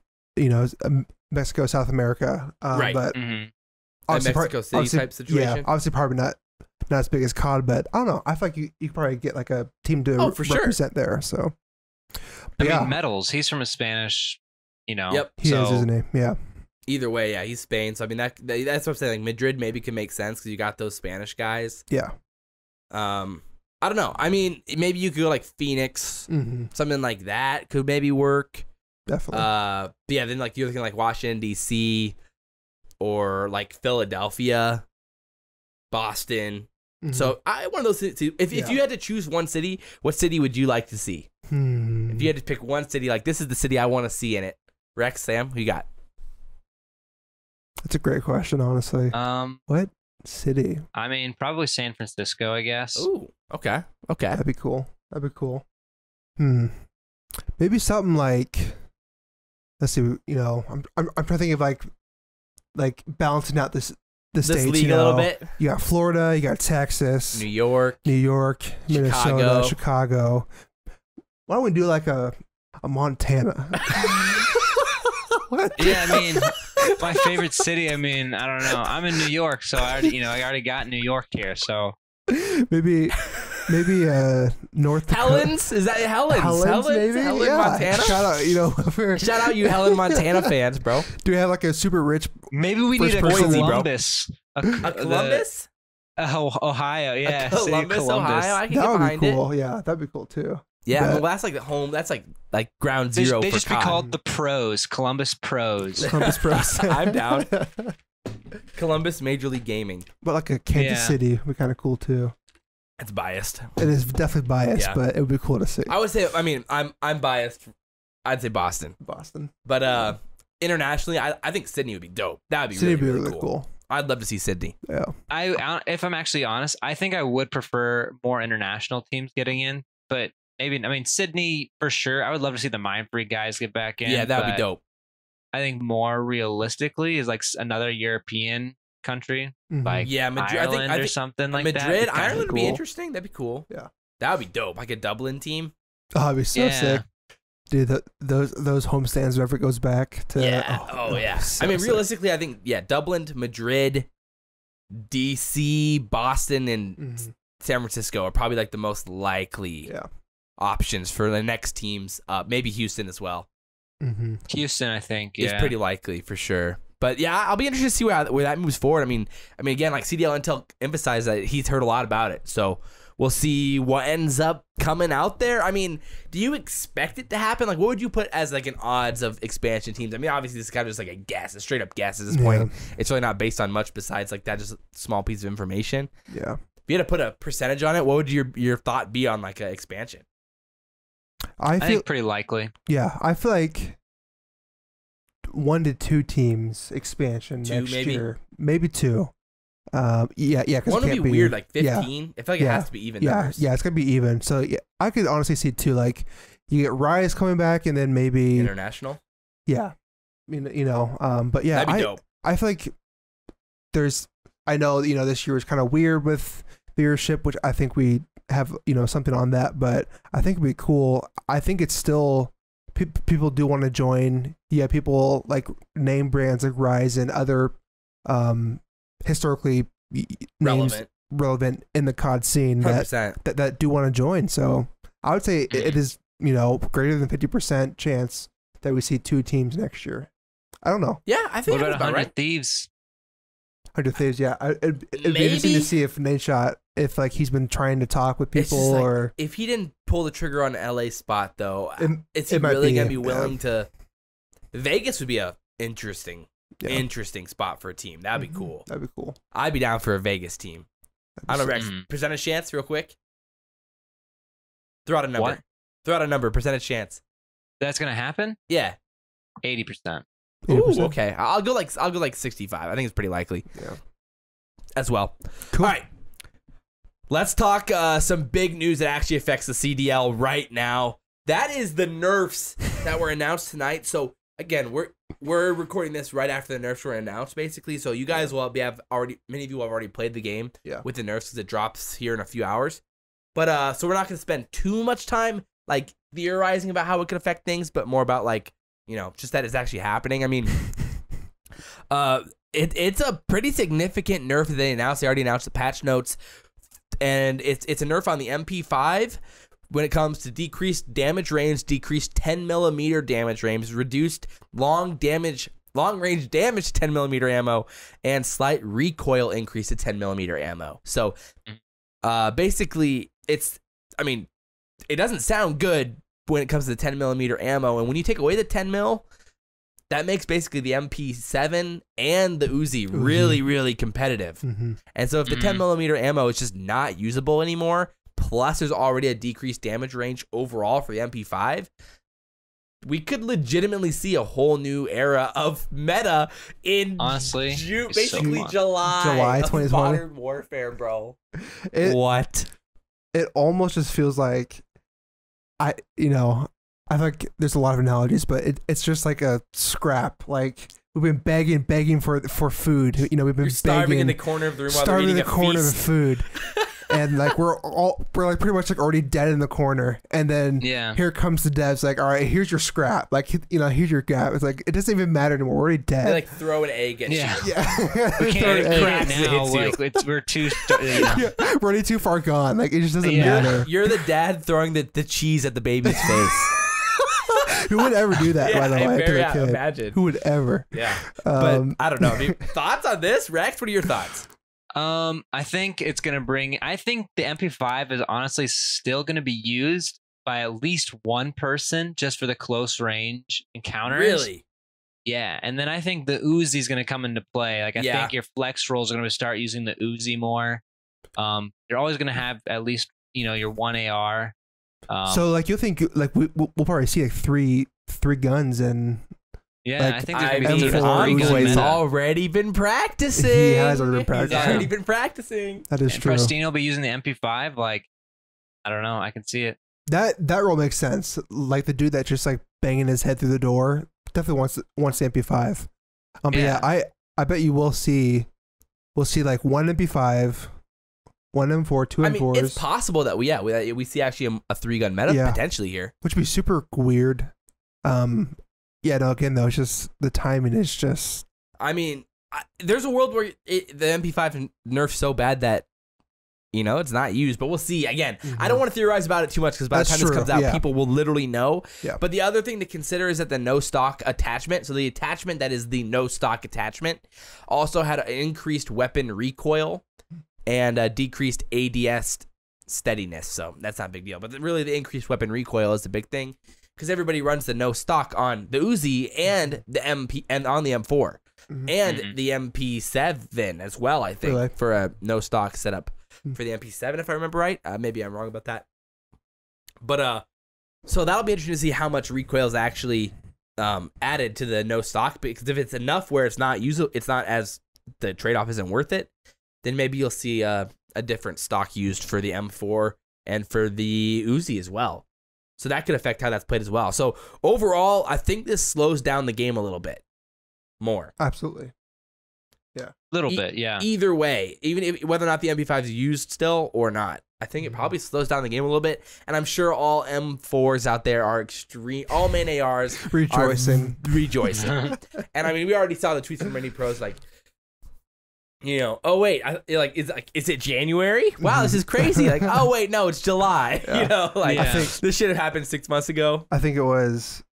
Mexico, South America, right? But obviously, Mexico City type situation. Yeah, obviously probably not as big as COD, but I don't know. I feel like you could probably get like a team to represent there. So, but I mean, Metals. He's from a Spanish, Yep. He is, isn't he? Yeah. Either way, yeah, he's Spain. So I mean, that's what I'm saying. Like Madrid maybe could make sense because you got those Spanish guys. Yeah. I don't know. I mean, maybe you could go like Phoenix, something like that could maybe work. Definitely. But yeah, then like you're looking like Washington D.C. or like Philadelphia, Boston. So one of those cities. If you had to choose one city, what city would you like to see? If you had to pick one city, like this is the city I want to see in it. Rex, Sam, who you got? That's a great question, honestly. What city? I mean, probably San Francisco, I guess. Ooh, okay. That'd be cool. Maybe something like, let's see. I'm trying to think of like balancing out the states. League a little bit. You got Florida, you got Texas, New York, Minnesota, Chicago. Why don't we do like a Montana? What? Yeah, I mean, My favorite city. I mean, I don't know. I'm in New York, so I already got New York here. So maybe North Dakota. Helens? Is that Helens? Maybe? Helen, Yeah. Montana? Shout out, Shout out you Helen, Montana fans, bro. do we have like a super rich? maybe we need a First person, Columbus. A Columbus? Ohio, yeah. A Columbus, Ohio. I can get That would behind be it. cool. Yeah, that'd be cool too. Yeah, But- well, that's like the home. That's like ground They zero they for just be COD. called the Pros, Columbus Pros. Columbus Pros. I'm down. Columbus Major League Gaming. But like a Kansas Yeah. City would be kind of cool too. It's biased. It is definitely biased, Yeah. but it would be cool to see. I would say. I mean, I'm biased. I'd say Boston, Boston. but internationally, I think Sydney would be dope. That'd be City really, would be really cool. I'd love to see Sydney. Yeah. If I'm actually honest, I think I would prefer more international teams getting in, but maybe, I mean, Sydney for sure. I would love to see the Mind Freak guys get back in. Yeah, that'd be but dope. I think more realistically is like another European country, Mhm. like Yeah, Madrid. Ireland I or think something like that. Madrid, It'd be kinda Ireland would be cool. interesting. That'd be cool. Yeah. That would be dope. Like a Dublin team. Oh, it'd be so Yeah. sick. Dude, those homestands whenever it goes back to Oh yeah. so I mean, sick. realistically, I think Dublin, Madrid, DC, Boston, and Mhm. San Francisco are probably like the most likely Yeah. options for the next teams. Maybe Houston as well. Mhm. Houston, I think. Is Yeah. pretty likely for sure. But yeah, I'll be interested to see where that moves forward. I mean, again, like CDL Intel emphasized that he's heard a lot about it, so we'll see what ends up coming out there. I mean, do you expect it to happen? Like, what would you put as like an odds of expansion teams? I mean, obviously this is kind of just like a guess, a straight up guess at this point. It's really not based on much besides like that, just a small piece of information. Yeah. If you had to put a percentage on it, what would your thought be on like an expansion? I I feel think pretty likely. yeah, I feel like 1 to 2 teams expansion Two, next maybe? year. Maybe 2. Yeah, because One would be weird, like 15. I feel like it Yeah. has to be even Yeah, numbers. yeah, it's gonna be even. So yeah, I could honestly see 2. Like you get Rise coming back, and then maybe International. yeah, but yeah, That'd be dope. I feel like I know this year was kind of weird with viewership, which I think we have something on that, but I think it'd be cool. I think it's still people do want to join. Yeah, people like name brands like Rise and other historically names relevant in the COD scene 100%. that do want to join. So I would say it is greater than 50% chance that we see 2 teams next year. I don't know. Yeah, I think What that's about about 100 right. Thieves? 100 Thieves, yeah. It'd be interesting Maybe. to see if Nadeshot, if like he's been trying to talk with It's people just like, or if he didn't pull the trigger on LA spot though, is he it might really be, gonna be yeah. willing to? Vegas would be a interesting spot for a team. That'd be Mhm. cool. That'd be cool. I'd be down for a Vegas team. I don't know, Rex. Mhm. Percentage chance, real quick. Throw out a number. What? Throw out a number. Percentage chance. That's gonna happen? Yeah. 80%. Ooh, 80%. okay. I'll go like 65. I think it's pretty likely. Yeah. As well. Cool. All right. Let's talk some big news that actually affects the CDL right now. That is the nerfs that were announced tonight. So again, we're recording this right after the nerfs were announced, basically. So you guys will many of you have already played the game with the nerfs because it drops here in a few hours. But so we're not going to spend too much time like theorizing about how it could affect things, but more about like just that it's actually happening. I mean, it's a pretty significant nerf that they announced. They already announced the patch notes, and it's a nerf on the MP5 when it comes to decreased damage range, decreased 10mm damage range, reduced long range damage to 10mm ammo, and slight recoil increase to 10mm ammo. So basically, it doesn't sound good when it comes to the 10mm ammo, and when you take away the 10mm, that makes basically the MP7 and the Uzi really, really competitive. Mm-hmm. And so if the 10mm ammo is just not usable anymore, plus there's already a decreased damage range overall for the MP5, we could legitimately see a whole new era of meta in Honestly, basically so July of 2020. Modern Warfare, bro. It almost just feels like I feel like there's a lot of analogies, but it's just like a scrap. Like we've been begging for food. We've been You're starving begging, in the corner of the room while they're starving in eating the a corner of the feast. food. and like we're like pretty much like already dead in the corner, and then here comes the devs like, all right, here's your scrap, like here's your gap. It's like it doesn't even matter anymore. We're already dead. They like throw an egg at you. Yeah. We can't crack now. Like we're too. We're already too far gone. Like it just doesn't matter. You're the dad throwing the cheese at the baby's face. Who would ever do that? By the way, imagine. Who would ever? Yeah, but I don't know. I mean, thoughts on this, Rex? What are your thoughts? I think it's gonna bring. I think the MP5 is honestly still gonna be used by at least one person just for the close range encounters. Really? Yeah, and then I think the Uzi is gonna come into play. Like I think your flex rolls are gonna start using the Uzi more. You're always gonna have at least your one AR. So like you'll think like we'll probably see like three guns and I think there's gonna be Envoy's already been practicing. He has already been practicing. He's already been practicing. That is true. Prestino will be using the MP5. Like I don't know, I can see it. That role makes sense. Like the dude that's just like banging his head through the door definitely wants the MP5. But I bet you we'll see like one MP5. One M4, two M4s. I mean, it's possible that we see actually a 3-gun meta potentially here, which would be super weird. Again though, it's just the timing is just. I mean, there's a world where the MP5 nerfs so bad that it's not used, but we'll see. Again, I don't want to theorize about it too much because by the time this comes out, people will literally know. Yeah. But the other thing to consider is that the no stock attachment, so the attachment that is the no stock attachment, also had an increased weapon recoil and decreased ADS steadiness, so that's not a big deal. But really, the increased weapon recoil is the big thing because everybody runs the no stock on the Uzi and the MP and on the M4 and the MP7 as well. I think for a no stock setup for the MP7, if I remember right. Maybe I'm wrong about that. But so that'll be interesting to see how much recoil is actually added to the no stock, because if it's enough where it's not usable, it's not as the trade-off isn't worth it, then maybe you'll see a different stock used for the M4 and for the Uzi as well. So that could affect how that's played as well. So overall, I think this slows down the game a little bit more. Absolutely. Yeah. A little bit, yeah. Either way, even whether or not the MP5 is used still or not, I think it probably slows down the game a little bit. And I'm sure all M4s out there are all main ARs rejoicing. And I mean, we already saw the tweets from many pros like, oh wait, is it January? Wow, this is crazy. Like, oh wait, no, it's July. Yeah. I think this should have happened 6 months ago. I think it was,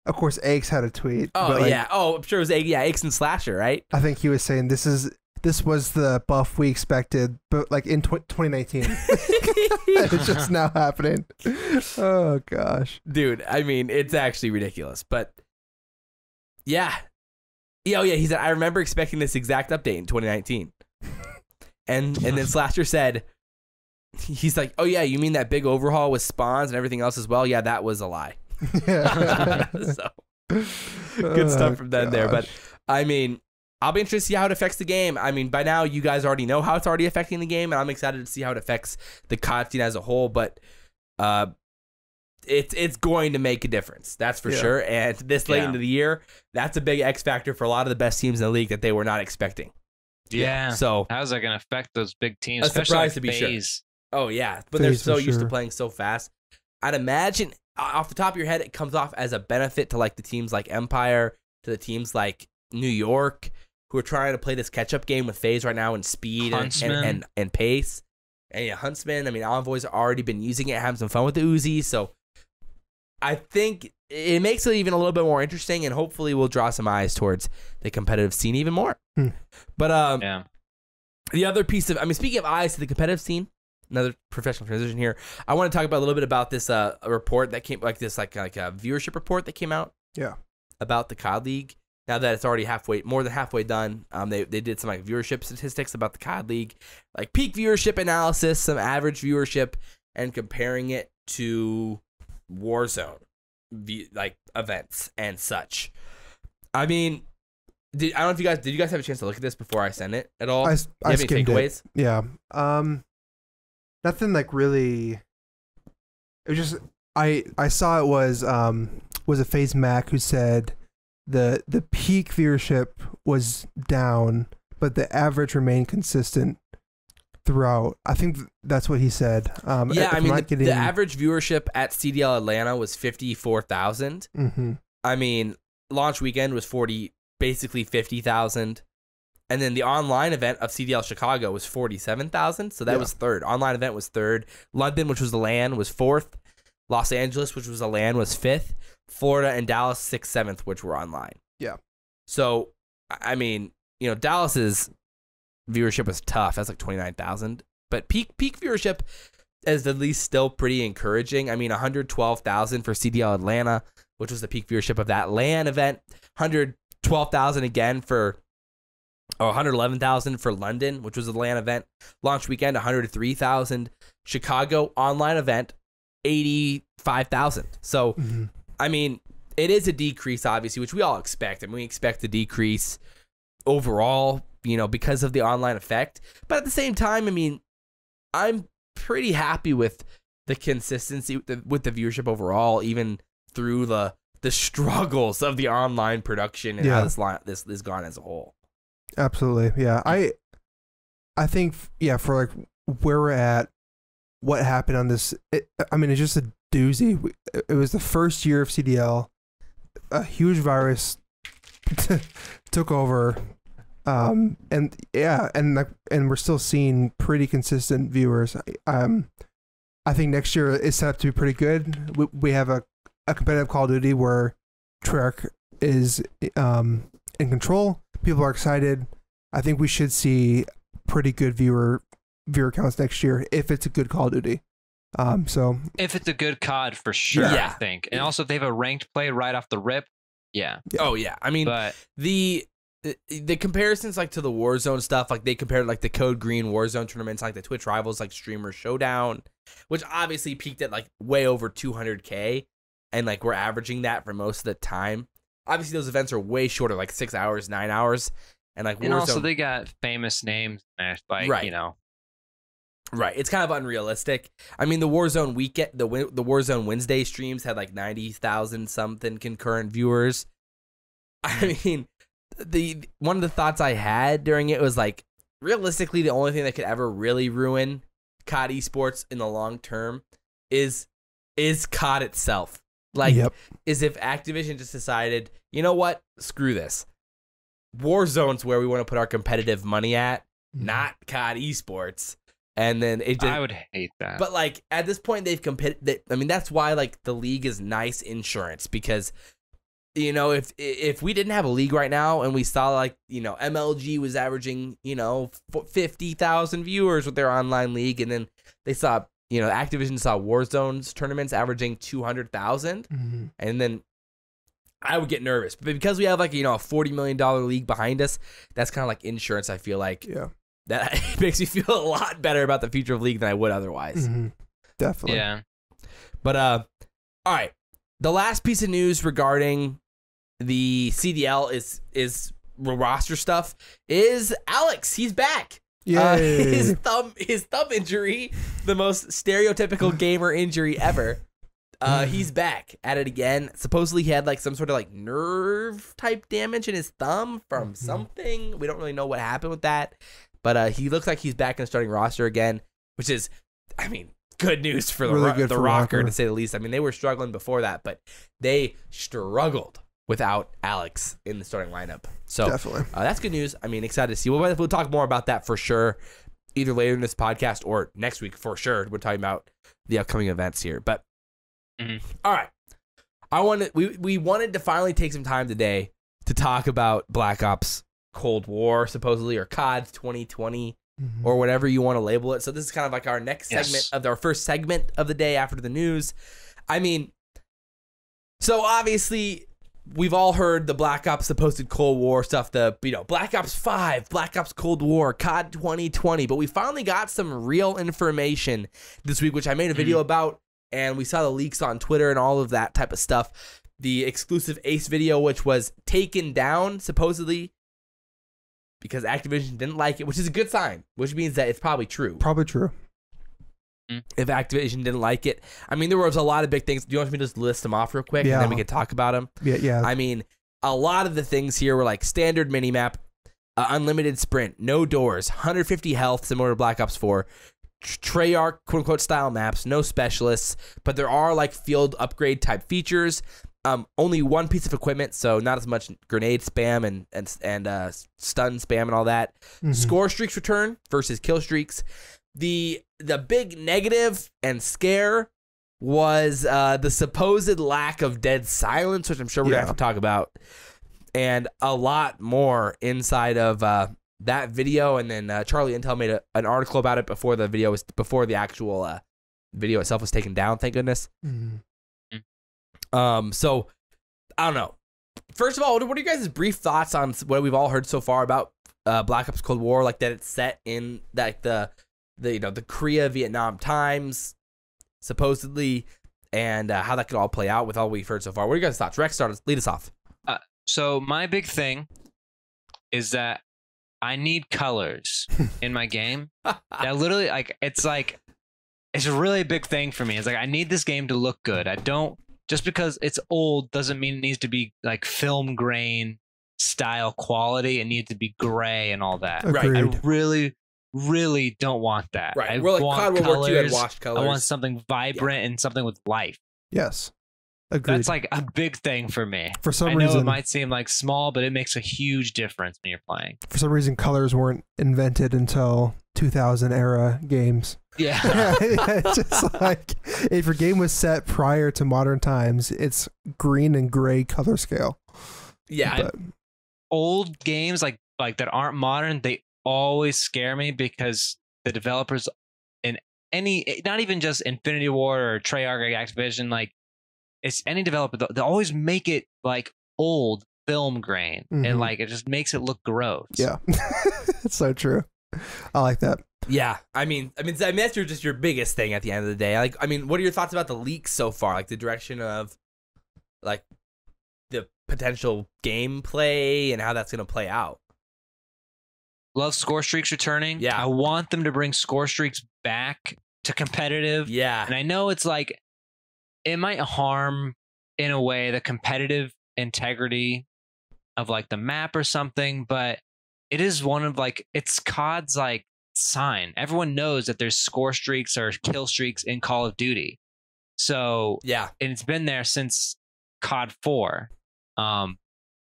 of course, Aches had a tweet. Oh yeah, I'm sure it was Aches and Slasher, right? I think he was saying this was the buff we expected, but like in 2019, it's just now happening. Oh gosh, dude. I mean, it's actually ridiculous, but yeah. Yeah, he said, I remember expecting this exact update in 2019. And then Slasher said, he's like, oh yeah, you mean that big overhaul with spawns and everything else as well? Yeah, that was a lie. So, good stuff from them there. But, I mean, I'll be interested to see how it affects the game. I mean, by now, you guys already know how it's already affecting the game, and I'm excited to see how it affects the COD scene as a whole. But it's going to make a difference, that's for sure. And this late into the year, that's a big X factor for a lot of the best teams in the league that they were not expecting. Yeah. So how's that going to affect those big teams? A surprise to be sure. Oh yeah, but they're so used to playing so fast. I'd imagine off the top of your head, it comes off as a benefit to like the teams like Empire, to the teams like New York, who are trying to play this catch-up game with FaZe right now and speed and pace. And Huntsman, I mean, Envoy's already been using it, having some fun with the Uzi, so I think it makes it even a little bit more interesting, and hopefully we'll draw some eyes towards the competitive scene even more. But the other piece of, I mean, speaking of eyes to the competitive scene, another professional transition here, I want to talk about a little bit about this report that came, like a viewership report that came out. Yeah. About the CoD League. Now that it's already more than halfway done, they did some like viewership statistics about the CoD League, like peak viewership analysis, some average viewership, and comparing it to Warzone like events and such. I mean, I don't know if did you guys have a chance to look at this before I send it at all? I have any takeaways? Yeah. Nothing like really. It was just I saw it was a FaZe Mac who said the peak viewership was down, but the average remained consistent throughout. I think that's what he said. Yeah, I mean, the average viewership at CDL Atlanta was 54,000. Mm-hmm. I mean, launch weekend was basically 50,000. And then the online event of CDL Chicago was 47,000. So that was third. Online event was third. London, which was the LAN, was fourth. Los Angeles, which was the LAN, was fifth. Florida and Dallas, 6th, 7th, which were online. Yeah. So, I mean, Dallas's viewership was tough. That's like 29,000. But peak viewership is at least still pretty encouraging. I mean, 112,000 for CDL Atlanta, which was the peak viewership of that LAN event. 112,000 again for... 111,000 for London, which was the LAN event. Launch weekend, 103,000. Chicago online event, 85,000. So, I mean, it is a decrease, obviously, which we all expect. I mean, we expect a decrease overall, because of the online effect. But at the same time, I mean, I'm pretty happy with the consistency with the viewership overall, even through the struggles of the online production and how this is gone as a whole. Absolutely. Yeah. I think, for like where we're at, what happened on this, it's just a doozy. It was the first year of CDL. A huge virus took over. And we're still seeing pretty consistent viewers. I think next year is set up to be pretty good. We have a competitive Call of Duty where Treyarch is in control. People are excited. I think we should see pretty good viewer counts next year if it's a good Call of Duty. So if it's a good COD, for sure, I think. And also if they have a ranked play right off the rip, Oh yeah. I mean, but the comparisons like to the Warzone stuff, like they compared like the Code Green Warzone tournaments, like the Twitch Rivals like Streamer Showdown, which obviously peaked at like way over 200K, and like we're averaging that for most of the time. Obviously, those events are way shorter, like 6 hours, 9 hours, and like. And also, they got famous names, like right. Right, it's kind of unrealistic. I mean, the Warzone weekend, the Warzone Wednesday streams had like 90,000 something concurrent viewers. I mean, one of the thoughts I had during it was like, realistically, the only thing that could ever really ruin COD esports in the long term is COD itself. Like, is if Activision just decided, you know what, screw this. Warzone's where we want to put our competitive money at, not COD esports. And then it just, I would hate that. But like at this point, they've competed. I mean, that's why like the league is nice insurance, because if we didn't have a league right now and we saw like MLG was averaging 50,000 viewers with their online league, and then they saw Activision saw Warzone's tournaments averaging 200,000, and then I would get nervous. But because we have like a $40 million league behind us, that's kind of like insurance. I feel like that makes me feel a lot better about the future of league than I would otherwise. Definitely. Yeah. But all right. The last piece of news regarding the CDL is roster stuff is Alex. He's back. His thumb injury, the most stereotypical gamer injury ever. He's back at it again. Supposedly he had like some sort of like nerve type damage in his thumb from something. We don't really know what happened with that. But he looks like he's back in the starting roster again, which is, I mean, good news for the Rokkr, to say the least. I mean, they were struggling before that, but they struggled without Alex in the starting lineup. So definitely, that's good news. I mean, excited to see. We'll talk more about that for sure, either later in this podcast or next week for sure. We're talking about the upcoming events here. But all right, we wanted to finally take some time today to talk about Black Ops Cold War, supposedly, or COD 2020, or whatever you want to label it. So this is kind of like our next segment of our first segment of the day after the news. I mean, so obviously we've all heard the Black Ops supposed Cold War stuff, the Black Ops 5, Black Ops Cold War, COD 2020, but we finally got some real information this week, which I made a video about, and we saw the leaks on Twitter and all of that type of stuff. The exclusive Ace video, which was taken down supposedly because Activision didn't like it, which is a good sign, which means that it's probably true. Probably true. If Activision didn't like it. I mean, there was a lot of big things. Do you want me to just list them off real quick, and then we can talk about them? Yeah. I mean, a lot of the things here were like standard minimap, unlimited sprint, no doors, 150 health, similar to Black Ops 4. Treyarch quote-unquote style maps, no specialists, but there are like field upgrade type features. Only one piece of equipment, so not as much grenade spam and stun spam and all that. Score streaks return versus kill streaks. The big negative and scare was the supposed lack of dead silence, which I'm sure we're gonna have to talk about, and a lot more inside of that video. And then Charlie Intel made an article about it before the actual video itself was taken down. Thank goodness. So I don't know. First of all, what are you guys' brief thoughts on what we've all heard so far about Black Ops Cold War? Like that it's set in like the Korea Vietnam times supposedly, and how that could all play out with all we've heard so far. What are you guys' thoughts? Rex, lead us off. So my big thing is that I need colors in my game. That literally, it's a really big thing for me. It's like I need this game to look good. I don't, just because it's old doesn't mean it needs to be like film grain style quality. It needs to be gray and all that. Agreed. I really don't want that. Right. I We're like want COD World War II had colors. washed colors. I want something vibrant and something with life. Yes. Agreed. That's like a big thing for me. For some I know reason, it might seem like small, but it makes a huge difference when you're playing. for some reason, colors weren't invented until 2000 era games. Yeah. It's just like if your game was set prior to modern times, it's green and gray color scale. Yeah. But Old games like that aren't modern, they always scare me because the developers in any, not even just Infinity Ward or Treyarch or Activision, like it's any developer, they always make it like old film grain, and like it just makes it look gross. yeah, it's so true. I like that. Yeah, I mean that's just your biggest thing at the end of the day. Like, I mean, what are your thoughts about the leaks so far? Like the direction of, like, the potential gameplay and how that's gonna play out. Love score streaks returning. Yeah, I want them to bring score streaks back to competitive. Yeah, and I know it's like it might harm in a way the competitive integrity of like the map or something, but it is one of like it's COD's like sign. Everyone knows that there's score streaks or kill streaks in Call of Duty. So yeah, and it's been there since COD 4.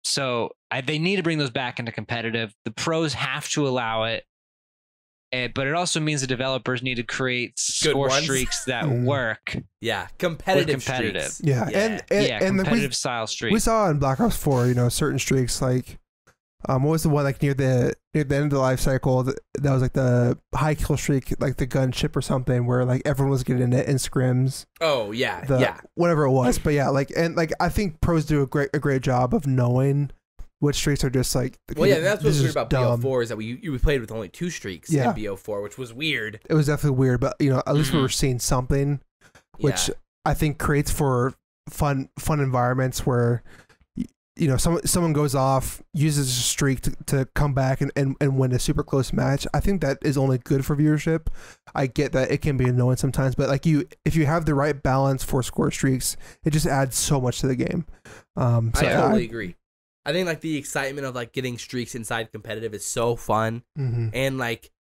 So they need to bring those back into competitive. The pros have to allow it, but it also means the developers need to create score streaks that work. Yeah, competitive streaks. Yeah, Yeah. and competitive style streaks. we saw in Black Ops 4, certain streaks like what was the one like near the end of the life cycle that was like the high kill streak, like the gunship or something, where like everyone was getting it in scrims. Oh yeah, whatever it was. But yeah, I think pros do a great job of knowing which streaks are just like. Well, yeah, that's what's this weird is about dumb. BO4 is that you played with only 2 streaks in BO4, which was weird. It was definitely weird, but at least we were seeing something, which I think creates for fun environments where someone goes off, uses a streak to come back and win a super close match. I think that is only good for viewership. I get that it can be annoying sometimes, but like if you have the right balance for score streaks, it just adds so much to the game. I totally agree. I think like the excitement of like getting streaks inside competitive is so fun, and like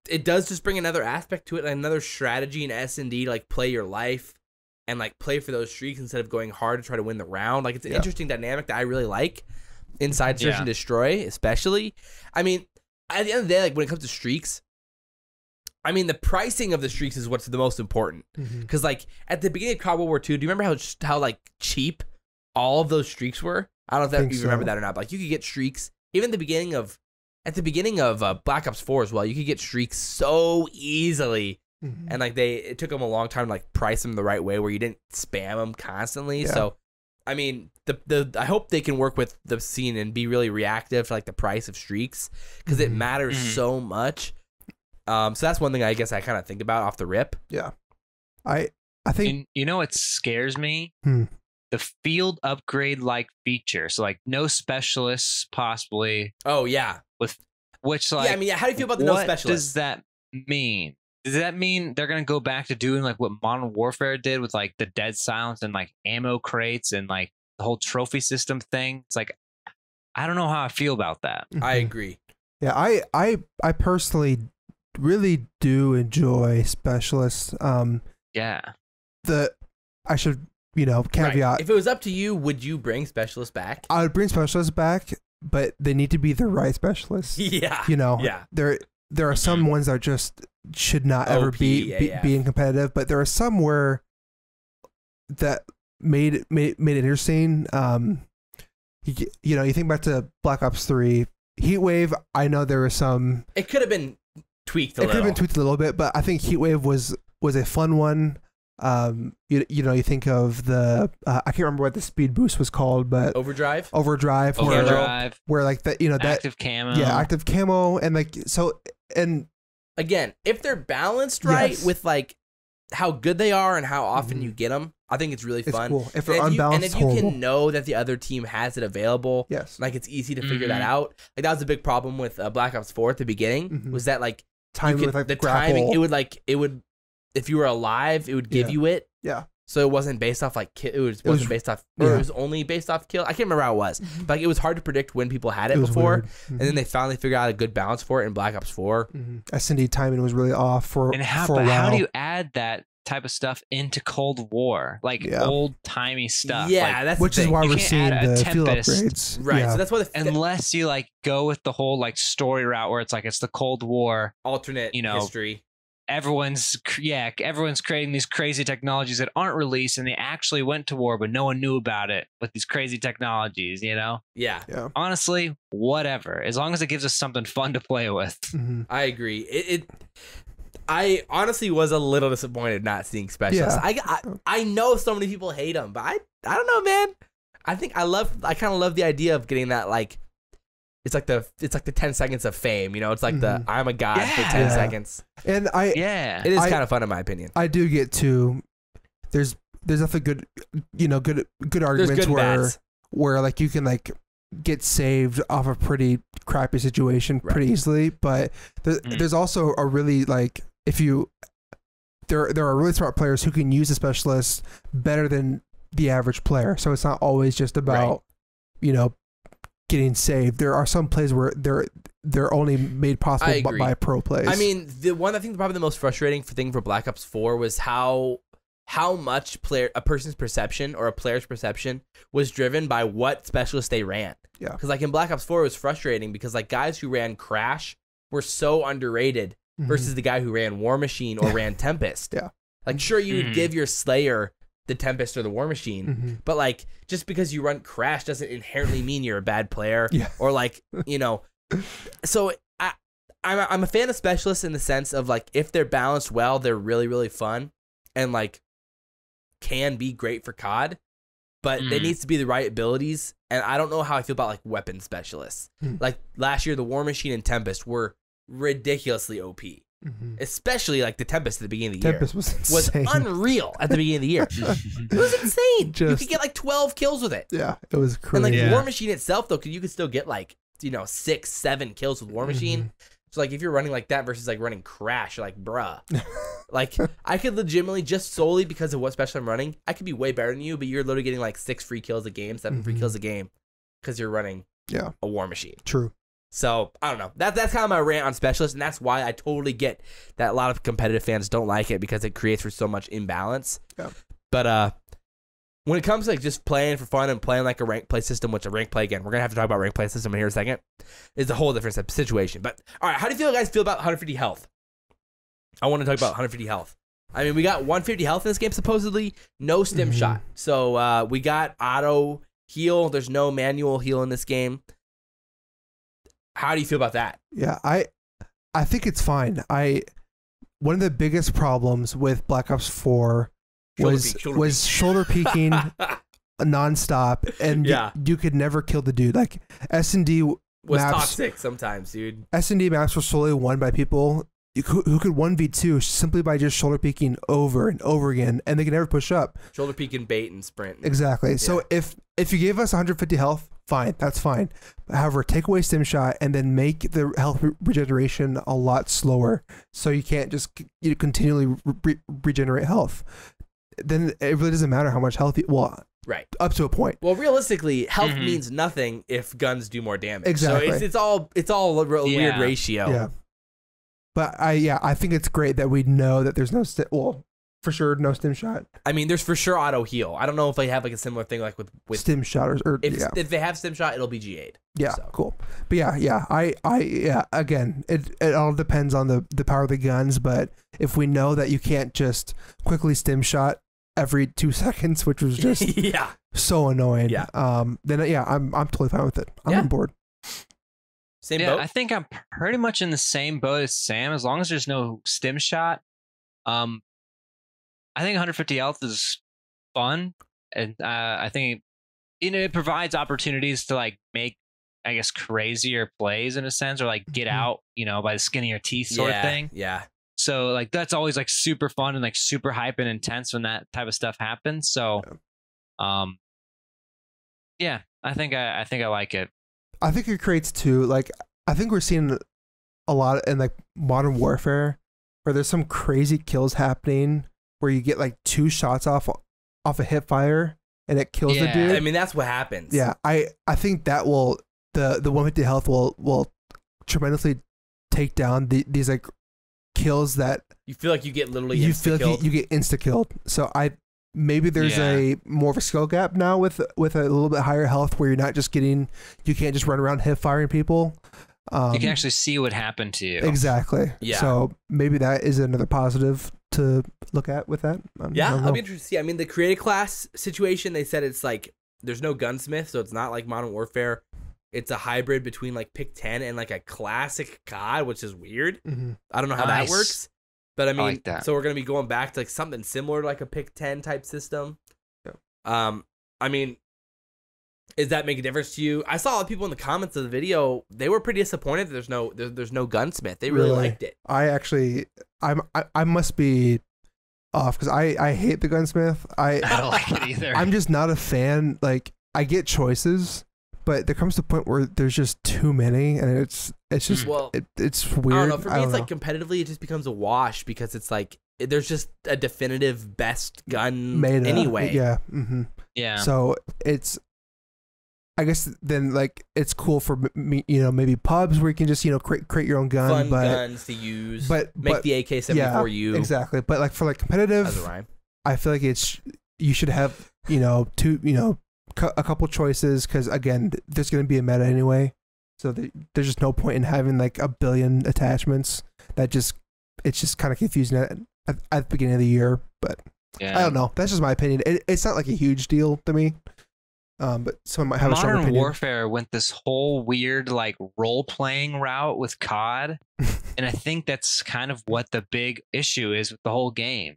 it does just bring another aspect to it, like another strategy in S&D to like play your life and like play for those streaks instead of going hard to try to win the round. Like it's an interesting dynamic that I really like inside Search and Destroy, especially. I mean, at the end of the day, like when it comes to streaks, I mean the pricing of the streaks is what's the most important. Because like at the beginning of COD World War II, do you remember how like cheap all of those streaks were? I don't know if you remember that or not, but like you could get streaks even at the beginning of Black Ops 4 as well. You could get streaks so easily, and like it took them a long time to like price them the right way where you didn't spam them constantly. So, I mean, I hope they can work with the scene and be really reactive to like the price of streaks because it matters so much. So that's one thing I guess I kind of think about off the rip. Yeah, I think what scares me. The field upgrade like feature, so like no specialists possibly. Oh yeah, with which like I mean, how do you feel about the no specialists? What does that mean? Does that mean they're gonna go back to doing like what Modern Warfare did with like the dead silence and like ammo crates and like the whole trophy system thing? It's like I don't know how I feel about that. I agree. Yeah, I personally really do enjoy specialists. Yeah. I should, caveat. Right. If it was up to you, would you bring specialists back? I would bring specialists back, but they need to be the right specialists. Yeah. Yeah. There are some ones that just should not ever be being competitive, but there are some where that made it interesting. You think back to Black Ops 3, Heatwave. I know there was some. It could have been tweaked a little. It could have been tweaked a little bit, but I think Heatwave was a fun one. You think of the I can't remember what the speed boost was called, but Overdrive, where like that, that active camo, active camo, and like so, and again, if they're balanced right with like how good they are and how often you get them, I think it's really fun. Cool. If they're unbalanced, and if you can know that the other team has it available, like it's easy to figure that out. Like that was a big problem with Black Ops 4 at the beginning, was that like timing, timing, it would if you were alive, it would give you it. Yeah. So it wasn't based off like it wasn't based off, or it was only based off kill. I can't remember how it was, but like, it was hard to predict when people had it before, and then they finally figured out a good balance for it in Black Ops 4. S&D timing was really off for a while. How do you add that type of stuff into Cold War, like old timey stuff? Yeah, like, which is why we're seeing the field upgrades, right? Yeah. So that's why unless you like go with the whole like story route where it's like it's the Cold War alternate history. Everyone's creating these crazy technologies that aren't released, and they actually went to war, but no one knew about it with these crazy technologies. Yeah. Honestly, whatever, as long as it gives us something fun to play with. I agree. I honestly was a little disappointed not seeing specialists. I know so many people hate them, but I don't know, man. I kind of love the idea of getting that, like, it's like the 10 seconds of fame, it's like the I'm a god for 10 seconds. And it is kind of fun in my opinion. I do get to there's definitely good arguments where like you can like get saved off a pretty crappy situation pretty easily, but there's also a really like there are really smart players who can use a specialist better than the average player. So it's not always just about getting saved. There are some plays where they're only made possible by pro plays. I mean, probably the most frustrating thing for Black Ops 4 was how much a person's perception or a player's perception was driven by what specialist they ran. Yeah. Because like in Black Ops 4, it was frustrating because like guys who ran Crash were so underrated versus the guy who ran War Machine or ran Tempest. Yeah. Like sure, you would give your Slayer the Tempest or the War Machine, but like just because you run Crash doesn't inherently mean you're a bad player, or like So I'm a fan of specialists in the sense of like if they're balanced well, they're really really fun and like can be great for COD, but there needs to be the right abilities. And I don't know how I feel about like weapon specialists. Like last year, the War Machine and Tempest were ridiculously OP. Especially like the Tempest at the beginning of the year was unreal at the beginning of the year. It was insane. You could get like 12 kills with it. Yeah, it was crazy. And like War Machine itself though, you could still get like 6-7 kills with War Machine. So like if you're running like that versus like running Crash, you're like bruh. Like I could legitimately just solely because of what special I'm running, I could be way better than you, but you're literally getting like 6 free kills a game, 7 free kills a game because you're running a War Machine. True. So I don't know. That's kind of my rant on specialists, and that's why I totally get that a lot of competitive fans don't like it because it creates for so much imbalance. Yeah. But when it comes to like just playing for fun and playing like a rank play system, which a rank play again, we're gonna have to talk about rank play system in here in a second, is a whole different situation. But all right, how do you guys feel about 150 health? I want to talk about 150 health. I mean, we got 150 health in this game supposedly, no stim shot. So we got auto heal. There's no manual heal in this game. How do you feel about that? Yeah, I think it's fine. One of the biggest problems with Black Ops 4 was shoulder peeking nonstop, and you could never kill the dude. Like S&D was maps, toxic sometimes, dude. S&D maps were solely won by people who could 1v2 simply by just shoulder peeking over and over again, and they could never push up. Shoulder peek and bait and sprint. Exactly. Yeah. So if you gave us 150 health, fine, that's fine. However, take away stim shot and then make the health regeneration a lot slower, so you can't just continually regenerate health. Then it really doesn't matter how much health. Well, Right. Up to a point. Well, realistically, health means nothing if guns do more damage. Exactly. So it's all a weird ratio. Yeah. But I think it's great that we know that there's no for sure no stim shot. I mean, there's for sure auto heal. I don't know if they have like a similar thing like with stim shot or if they have stim shot, it'll be G8'd. Yeah, so. Cool. But yeah, again, it all depends on the power of the guns, but if we know that you can't just quickly stim shot every 2 seconds, which was just so annoying. Yeah. Then I'm totally fine with it. I'm on board. Same boat? I think I'm pretty much in the same boat as Sam, as long as there's no stim shot. I think 150 health is fun, and I think it provides opportunities to like make, I guess, crazier plays in a sense, or like get out, by the skin of your teeth sort of thing. Yeah. So like that's always like super fun and like super hype and intense when that type of stuff happens. So, I think I like it. I think it creates too. Like I think we're seeing a lot in like Modern Warfare where there's some crazy kills happening where you get like 2 shots off a hip fire and it kills the dude. I mean, that's what happens. Yeah, I think that will the 150 health will tremendously take down these like kills that you feel like you get literally you feel like you get insta killed. So maybe there's a more of a skill gap now with a little bit higher health where you can't just run around hip firing people. You can actually see what happened to you. Exactly. Yeah. So maybe that is another positive to look at with that. I'll be interested to see. I mean, the creative class situation, they said it's like there's no gunsmith, so it's not like Modern Warfare. It's a hybrid between like Pick 10 and like a classic COD, which is weird. I don't know how that works, but I mean, so we're gonna be going back to like something similar to like a Pick 10 type system. Yeah. I mean, does that make a difference to you? I saw a lot of people in the comments of the video; they were pretty disappointed that there's no gunsmith. They really liked it. I must be off because I hate the gunsmith. I don't like it either. I'm just not a fan. Like I get choices, but there comes to a point where there's just too many, and it's just it's weird. I don't know. For me, it's like competitively, it just becomes a wash because it's like there's just a definitive best gun made anyway. Yeah. Yeah. So it's. I guess then like it's cool for me, maybe pubs where you can just create your own gun, fun guns to use, but make the AK-74 you exactly. But like for like competitive, I feel like you should have a couple choices because again there's going to be a meta anyway, so there's just no point in having like a billion attachments. It's just kind of confusing at the beginning of the year. But I don't know. That's just my opinion. It's not like a huge deal to me. But someone might have a strong opinion. Modern Warfare went this whole weird like role-playing route with COD, and I think that's kind of what the big issue is with the whole game.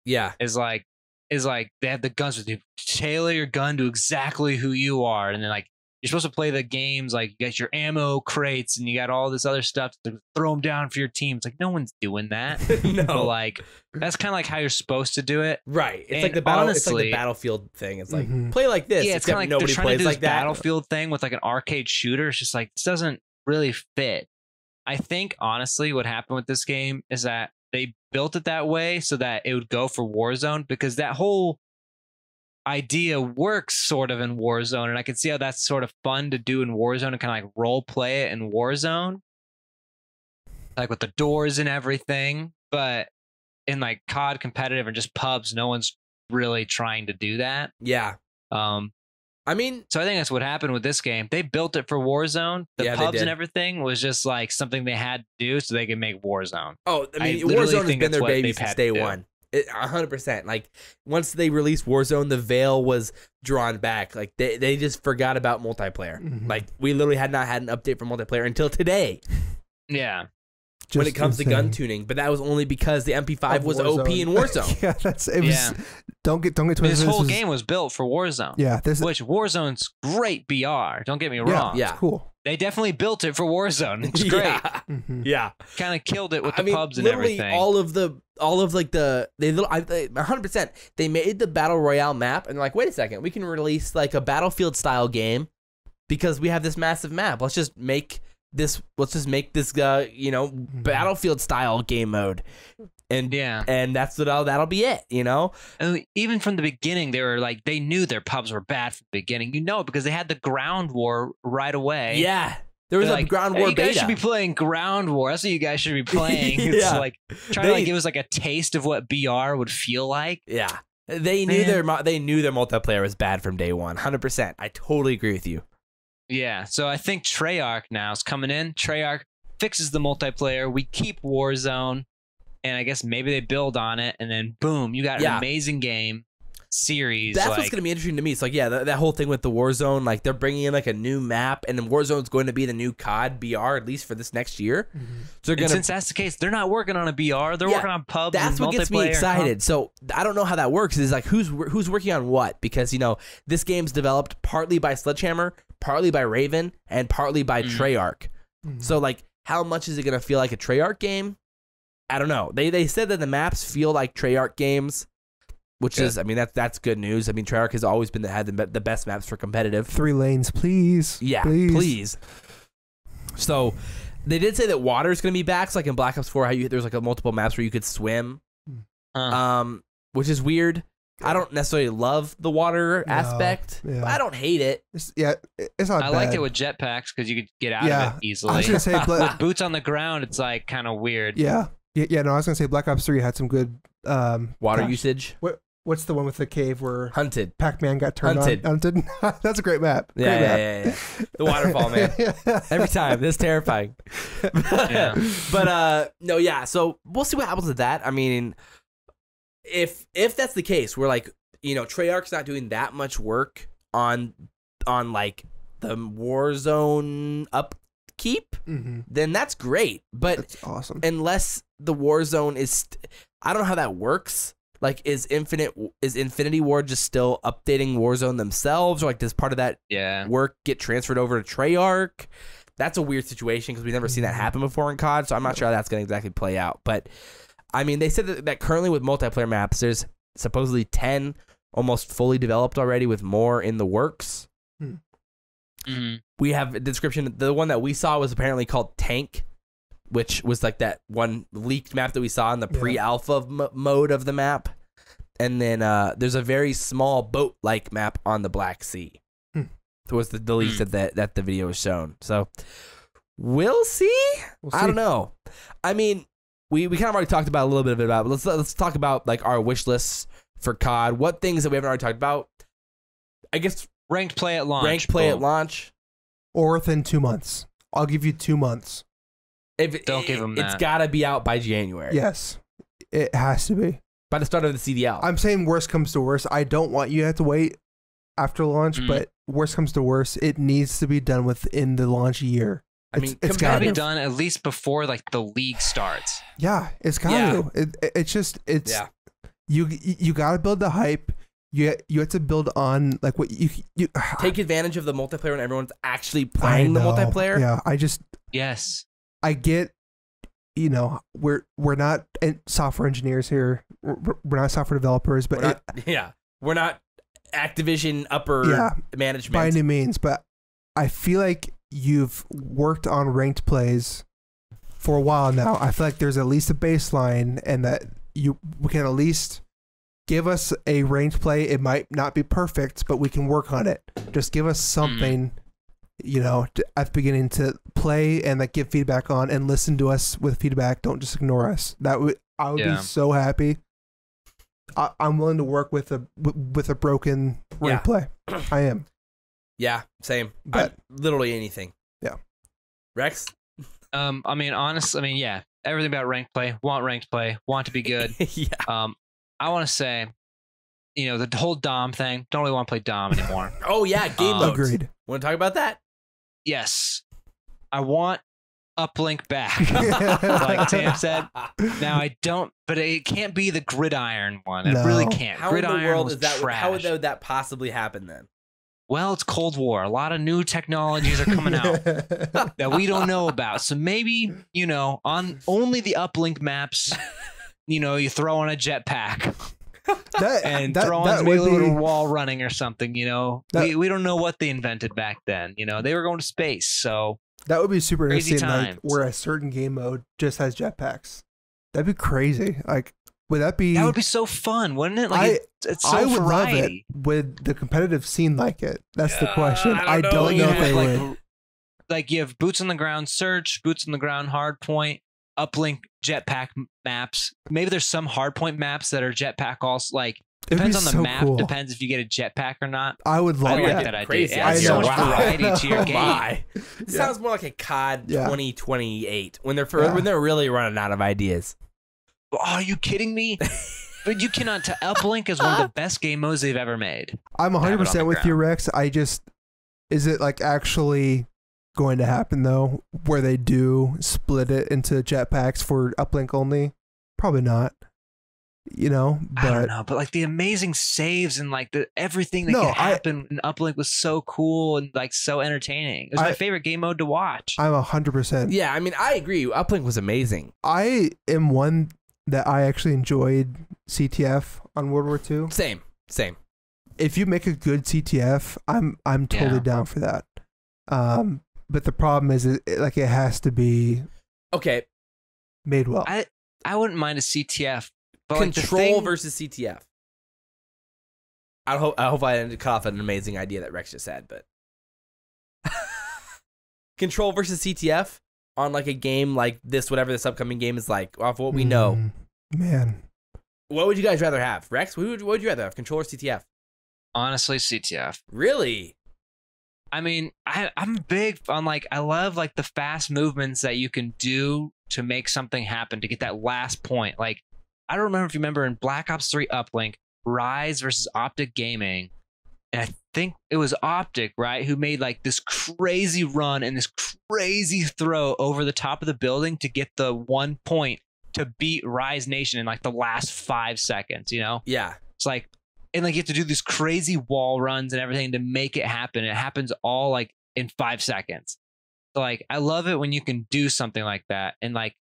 Yeah, is like they have the guns with you. Tailor your gun to exactly who you are, and then like you're supposed to play the games like you got your ammo crates and you got all this other stuff to throw them down for your team. It's like no one's doing that. No, but like that's kind of like how you're supposed to do it, right? It's like the Battlefield thing. It's like play like this. Yeah, it's kind of like nobody they're trying plays to do like this that. Battlefield thing with like an arcade shooter. It's just like this doesn't really fit. I think honestly, what happened with this game is that they built it that way so that it would go for Warzone because that whole idea works sort of in Warzone, and I can see how that's sort of fun to do in Warzone and kind of like role play it in Warzone, like with the doors and everything. But in like COD competitive and just pubs, no one's really trying to do that. Yeah. I mean, so I think that's what happened with this game. They built it for Warzone. The pubs and everything was just like something they had to do so they could make Warzone. Oh, I mean, Warzone has been their baby since day one. 100%. Like once they released Warzone, the veil was drawn back. Like they just forgot about multiplayer. Like we literally had not had an update for multiplayer until today. Yeah. When it comes to gun tuning, but that was only because the MP5 was OP in Warzone. Yeah, don't get twisted. This whole game was built for Warzone. Yeah, which Warzone's great BR. Don't get me wrong. Yeah, it's cool. They definitely built it for Warzone. It's great. Yeah, kind of killed it with the pubs and everything. All of like the 100%. They made the battle royale map, and they're like, wait a second, we can release like a Battlefield style game because we have this massive map. Let's just make this Battlefield style game mode. And Yeah. and that's what that'll be it, you know? And even from the beginning, they were like, they knew their pubs were bad from the beginning. You know, because they had the ground war right away. Yeah. There was They're a like, ground "Hey, war you guys beta. should be playing ground war. That's what you guys should be playing." It's Yeah. like trying to like give us like a taste of what BR would feel like. Yeah. They knew their multiplayer was bad from day one. 100%. I totally agree with you. Yeah. So I think Treyarch now is coming in. Treyarch fixes the multiplayer. We keep Warzone, and I guess maybe they build on it, and then boom, you got an amazing game series. That's like, what's going to be interesting to me. It's like, yeah, that whole thing with the Warzone, like they're bringing in like a new map, and then Warzone's going to be the new COD BR, at least for this next year. So since that's the case, they're not working on a BR. They're working on pubs. That's and what gets me excited. So I don't know how that works. Is like who's working on what? Because you know this game's developed partly by Sledgehammer, partly by Raven, and partly by Treyarch. So like, how much is it going to feel like a Treyarch game? I don't know. They said that the maps feel like Treyarch games. Which is, I mean, that's good news. I mean, Treyarch has always been had the best maps for competitive. 3 lanes, please. Yeah, please. So, they did say that water is going to be back. So like in Black Ops 4, how there's like multiple maps where you could swim, which is weird. I don't necessarily love the water aspect, but I don't hate it. It's not bad. I liked it with jetpacks because you could get out of it easily. I was gonna say, with boots on the ground, it's like kind of weird. Yeah. No, I was gonna say Black Ops 3 had some good water usage. What's the one with the cave where Hunted Pac-Man got turned on? Hunted. That's a great map. Yeah. The waterfall, man. Every time. That's terrifying. But no, yeah. So we'll see what happens with that. I mean, if that's the case, we're like, you know, Treyarch's not doing that much work on like the Warzone upkeep, then that's great. But that's awesome. Unless the Warzone is, I don't know how that works. Like, is Infinity Ward just still updating Warzone themselves, or like does part of that work get transferred over to Treyarch? That's a weird situation because we've never seen that happen before in COD, so I'm not sure how that's going to exactly play out. But I mean, they said that currently with multiplayer maps, there's supposedly 10 almost fully developed already, with more in the works. We have a description. The one that we saw was apparently called Tank, which was like that one leaked map that we saw in the pre-alpha mode of the map. And then there's a very small boat-like map on the Black Sea. It was the leaks that the video was shown. So we'll see. I don't know. I mean, we kind of already talked about a little bit of it about, but let's talk about like our wish lists for COD. What things that we haven't already talked about? I guess ranked play at launch. At launch, or within 2 months. I'll give you 2 months. Don't give them that. It's got to be out by January. Yes, it has to be by the start of the CDL. I'm saying worst comes to worst. I don't want you to have to wait after launch, but worst comes to worst, it needs to be done within the launch year. I mean, it's got to be done at least before like the league starts. Yeah, it's got to. It's you got to build the hype. You have to build on like what you take advantage of the multiplayer when everyone's actually playing the multiplayer. Yeah, I get, you know, we're not software engineers here. We're not software developers, but we're not Activision upper management by any means. But I feel like you've worked on ranked plays for a while now. I feel like there's at least a baseline, and that we can at least give us a ranked play. It might not be perfect, but we can work on it. Just give us something, you know, at the beginning to play and like give feedback on, and listen to us with feedback. Don't just ignore us. I would be so happy. I'm willing to work with a broken ranked play. I am. Yeah, same. But literally anything. Yeah. Rex? I mean, honestly, everything about ranked play. Want to be good. I want to say, you know, the whole Dom thing. Don't really want to play Dom anymore. Oh yeah, game modes. Agreed. Want to talk about that? Yes. I want Uplink back, like Sam said. Now I don't, but it can't be the gridiron one. It really can't. How gridiron in the world was is that? trash. How would that possibly happen then? Well, it's Cold War. A lot of new technologies are coming out that we don't know about. So maybe, you know, on only the Uplink maps, you know, you throw on a jetpack throw on maybe a little wall running or something. You know, we don't know what they invented back then. You know, they were going to space, so that would be super crazy interesting. Like, times. where a certain game mode just has jetpacks. That'd be crazy. Like, would that be? That would be so fun, wouldn't it? Like, it's so I would variety. love it. Would the competitive scene like it? That's the question. I don't don't know. know if they like, would. Like you have boots on the ground search, boots on the ground hardpoint, uplink jetpack maps. Maybe there's some hardpoint maps that are jetpack also. Like depends on the so map. cool. Depends if you get a jetpack or not. I would love I like that. that Crazy. idea. It adds I so know. much variety to your Oh game. my. It sounds more like a COD Yeah. 2028 when they're really running out of ideas. Oh, are you kidding me? But you cannot tell. Uplink is one of the best game modes they've ever made. I'm Have it on 100% the with you, Rex. Is it like actually going to happen though, where they do split it into jetpacks for uplink only? Probably not. You know, but I don't know, but like the amazing saves and like everything that No, could happen in Uplink was so cool and like so entertaining. It was my favorite game mode to watch. I'm 100%. Yeah, I mean, I agree. Uplink was amazing. I am one that I actually enjoyed CTF on World War II. Same. If you make a good CTF, I'm totally down for that. But the problem is, it has to be Okay. made well. I wouldn't mind a CTF, but Control like the thing, versus CTF. I hope I didn't cut off an amazing idea that Rex just had, but Control versus CTF on like a game like this, whatever this upcoming game is like, off what we know. Man. What would you guys rather have, Rex? What would you rather have, Control or CTF? honestly, CTF. Really? I mean, I'm big on like I love like the fast movements that you can do to make something happen to get that last point. Like I don't remember if you remember in Black Ops 3 Uplink, Rise versus OpTic Gaming, and I think it was OpTic, right, who made like this crazy run and this crazy throw over the top of the building to get the 1 point to beat Rise Nation in like the last 5 seconds. You know? Yeah. It's like. And like you have to do these crazy wall runs and everything to make it happen. It happens all like in 5 seconds. So like I love it when you can do something like that and like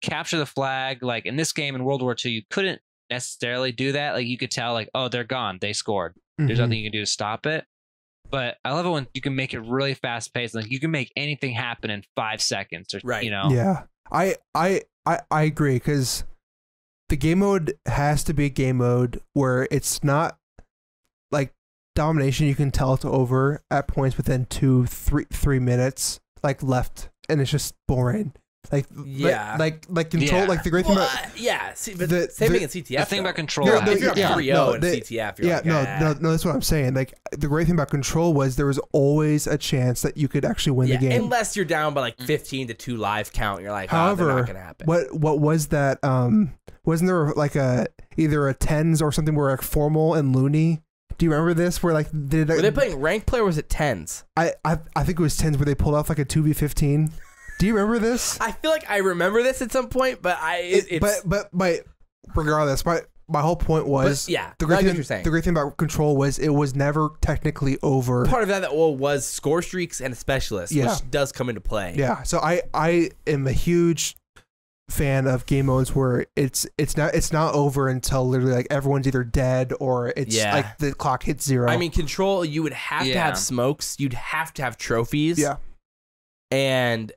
capture the flag. Like in this game in World War II, you couldn't necessarily do that. Like you could tell like, oh, they're gone. They scored. There's nothing you can do to stop it. But I love it when you can make it really fast paced. Like you can make anything happen in 5 seconds or, Right. you know? Yeah. I agree, because the game mode has to be a game mode where it's not like domination. You can tell it's over at points within 3 minutes, like left, and it's just boring. Like Yeah. like Control. Yeah. Like the great thing about yeah. See, but The- same the- thing in CTF. The thing about Control. No, if you're yeah, on 3-0 no, in the- CTF, you're yeah, like, no, that's what I'm saying. Like the great thing about Control was there was always a chance that you could actually win the game. Unless you're down by like 15-2 live count, you're like, However, they're not gonna happen. what was that? Wasn't there like either a tens or something where like Formal and Looney? Do you remember this? Where like Were they playing ranked play or was it 10s? I think it was tens where they pulled off like a 2v15. Do you remember this? I feel like I remember this at some point, but But regardless, my whole point was yeah, the I great get thing, what you're saying. the great thing about Control was it was never technically over. Part of that was score streaks and specialists, Yeah. which does come into play. Yeah, so I am a huge fan of game modes where it's not over until literally like everyone's either dead or it's like the clock hits 0. I mean, Control, you would have to have smokes, you'd have to have trophies. Yeah. And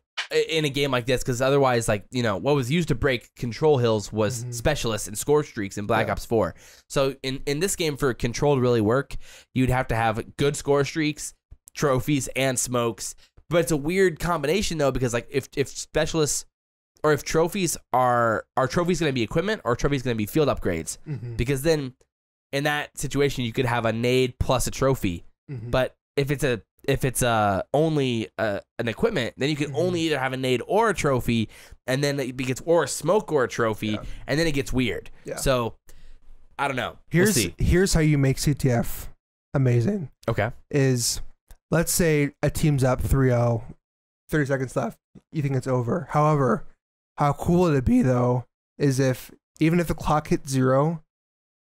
in a game like this, because otherwise, like, you know, what was used to break Control hills was specialists and score streaks in Black Ops 4. So in this game, for Control to really work, you'd have to have good score streaks, trophies, and smokes. But it's a weird combination though, because like if specialists or if trophies are trophies going to be equipment or trophies going to be field upgrades, because then in that situation you could have a nade plus a trophy. But if it's only an equipment, then you can only either have a nade or a trophy, and then it gets or a smoke or a trophy, and then it gets weird. Yeah. So I don't know. Here's We'll see. here's how you make CTF amazing. Okay. Is let's say a team's up 3-0, 30 seconds left. You think it's over. However, how cool would it be though is if even if the clock hits 0,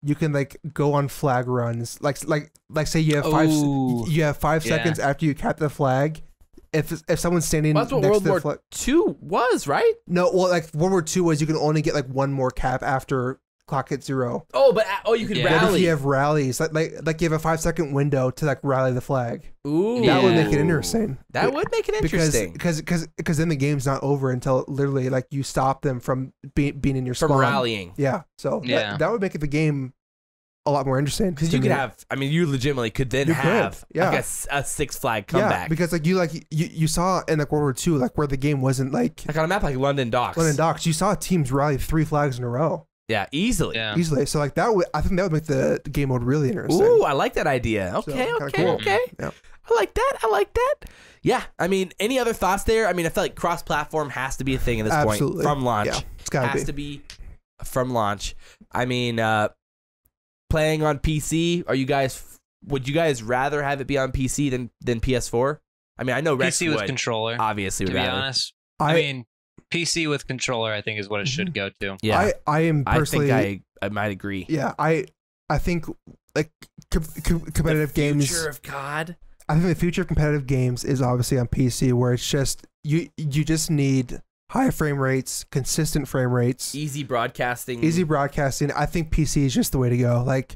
you can like go on flag runs. Like say you have 5 seconds after you cap the flag. If someone's standing Well, that's what next World to the War flag. II was, right? No, well, like World War II was you can only get like one more cap after clock hit 0. Oh, but you could Yeah. What if rally. you have rallies? Like you have a 5-second window to like rally the flag. Ooh, That would Yeah. make it interesting. that would make it interesting. Because then the game's not over until literally like you stop them from being in your From spawn. rallying. Yeah. So Yeah. that would make the game a lot more interesting. Because to you could me. have, I mean, you legitimately could then You could, have yeah. like a Six Flag Yeah, comeback. because like you saw in like World War II, like where the game wasn't like Like on a map like London Docks. London Docks, you saw teams rally 3 flags in a row Yeah, easily. Yeah. easily. So like I think that would make the game mode really interesting. Ooh, I like that idea. So, Okay, kinda okay, cool. okay. Yeah. I like that. Yeah, I mean, any other thoughts there? I mean, I feel like cross-platform has to be a thing at this Absolutely. point from launch. Yeah, it's gotta Has be. to be from launch. I mean, playing on PC, would you guys rather have it be on PC than PS4? I mean, I know Rex PC with would, controller. obviously To would be rather. honest, I mean, PC with controller, I think, is what it should go to. Yeah, I am personally. I think I might agree. Yeah, I think like competitive The games. future of COD. I think the future of competitive games is obviously on PC, where it's just you just need high frame rates, consistent frame rates, Easy broadcasting. easy broadcasting. I think PC is just the way to go. Like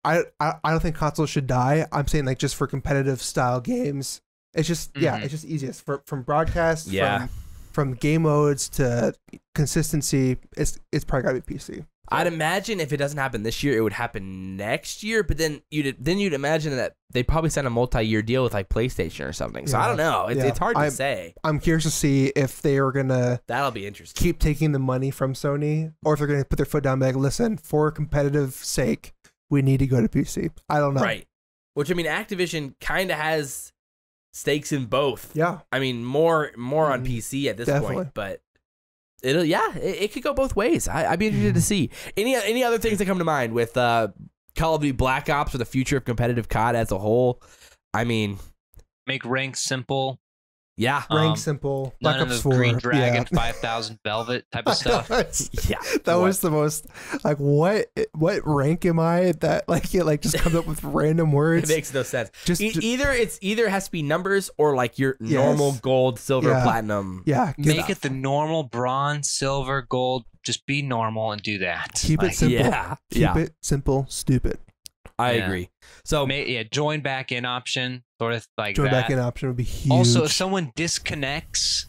I don't think consoles should die. I'm saying like just for competitive style games, it's just it's just easiest from broadcast. Yeah. From game modes to consistency, it's probably gotta be PC. I'd imagine if it doesn't happen this year, it would happen next year. But then you'd imagine that they probably sign a multi-year deal with like PlayStation or something. So I Yeah. don't know. It's, Yeah. it's hard to say. I'm curious to see if they are gonna That'll be interesting. keep taking the money from Sony, or if they're gonna put their foot down and be like, listen, for competitive sake, we need to go to PC. I don't know. Right. Which I mean, Activision kind of has stakes in both. Yeah. I mean, more on PC at this Definitely. point, but it could go both ways. I'd be interested to see any other things that come to mind with Call of Duty Black Ops or the future of competitive COD as a whole. I mean, Make ranks simple. yeah, Rank simple. Black None of Ops the 4. Green Dragon, Yeah. 5,000 Velvet type of stuff. yeah. That was the most like what rank am I that like it like just comes up with random It words. makes no sense. Just Either has to be numbers or like your Yes. normal gold, silver, Yeah. platinum. yeah, Make it the normal bronze, silver, gold. Just be normal and do that. keep it simple. Yeah, Keep yeah. it simple, stupid. I Yeah. agree. So Join back in option, sort of like Join that. back in option would be huge. Also, if someone disconnects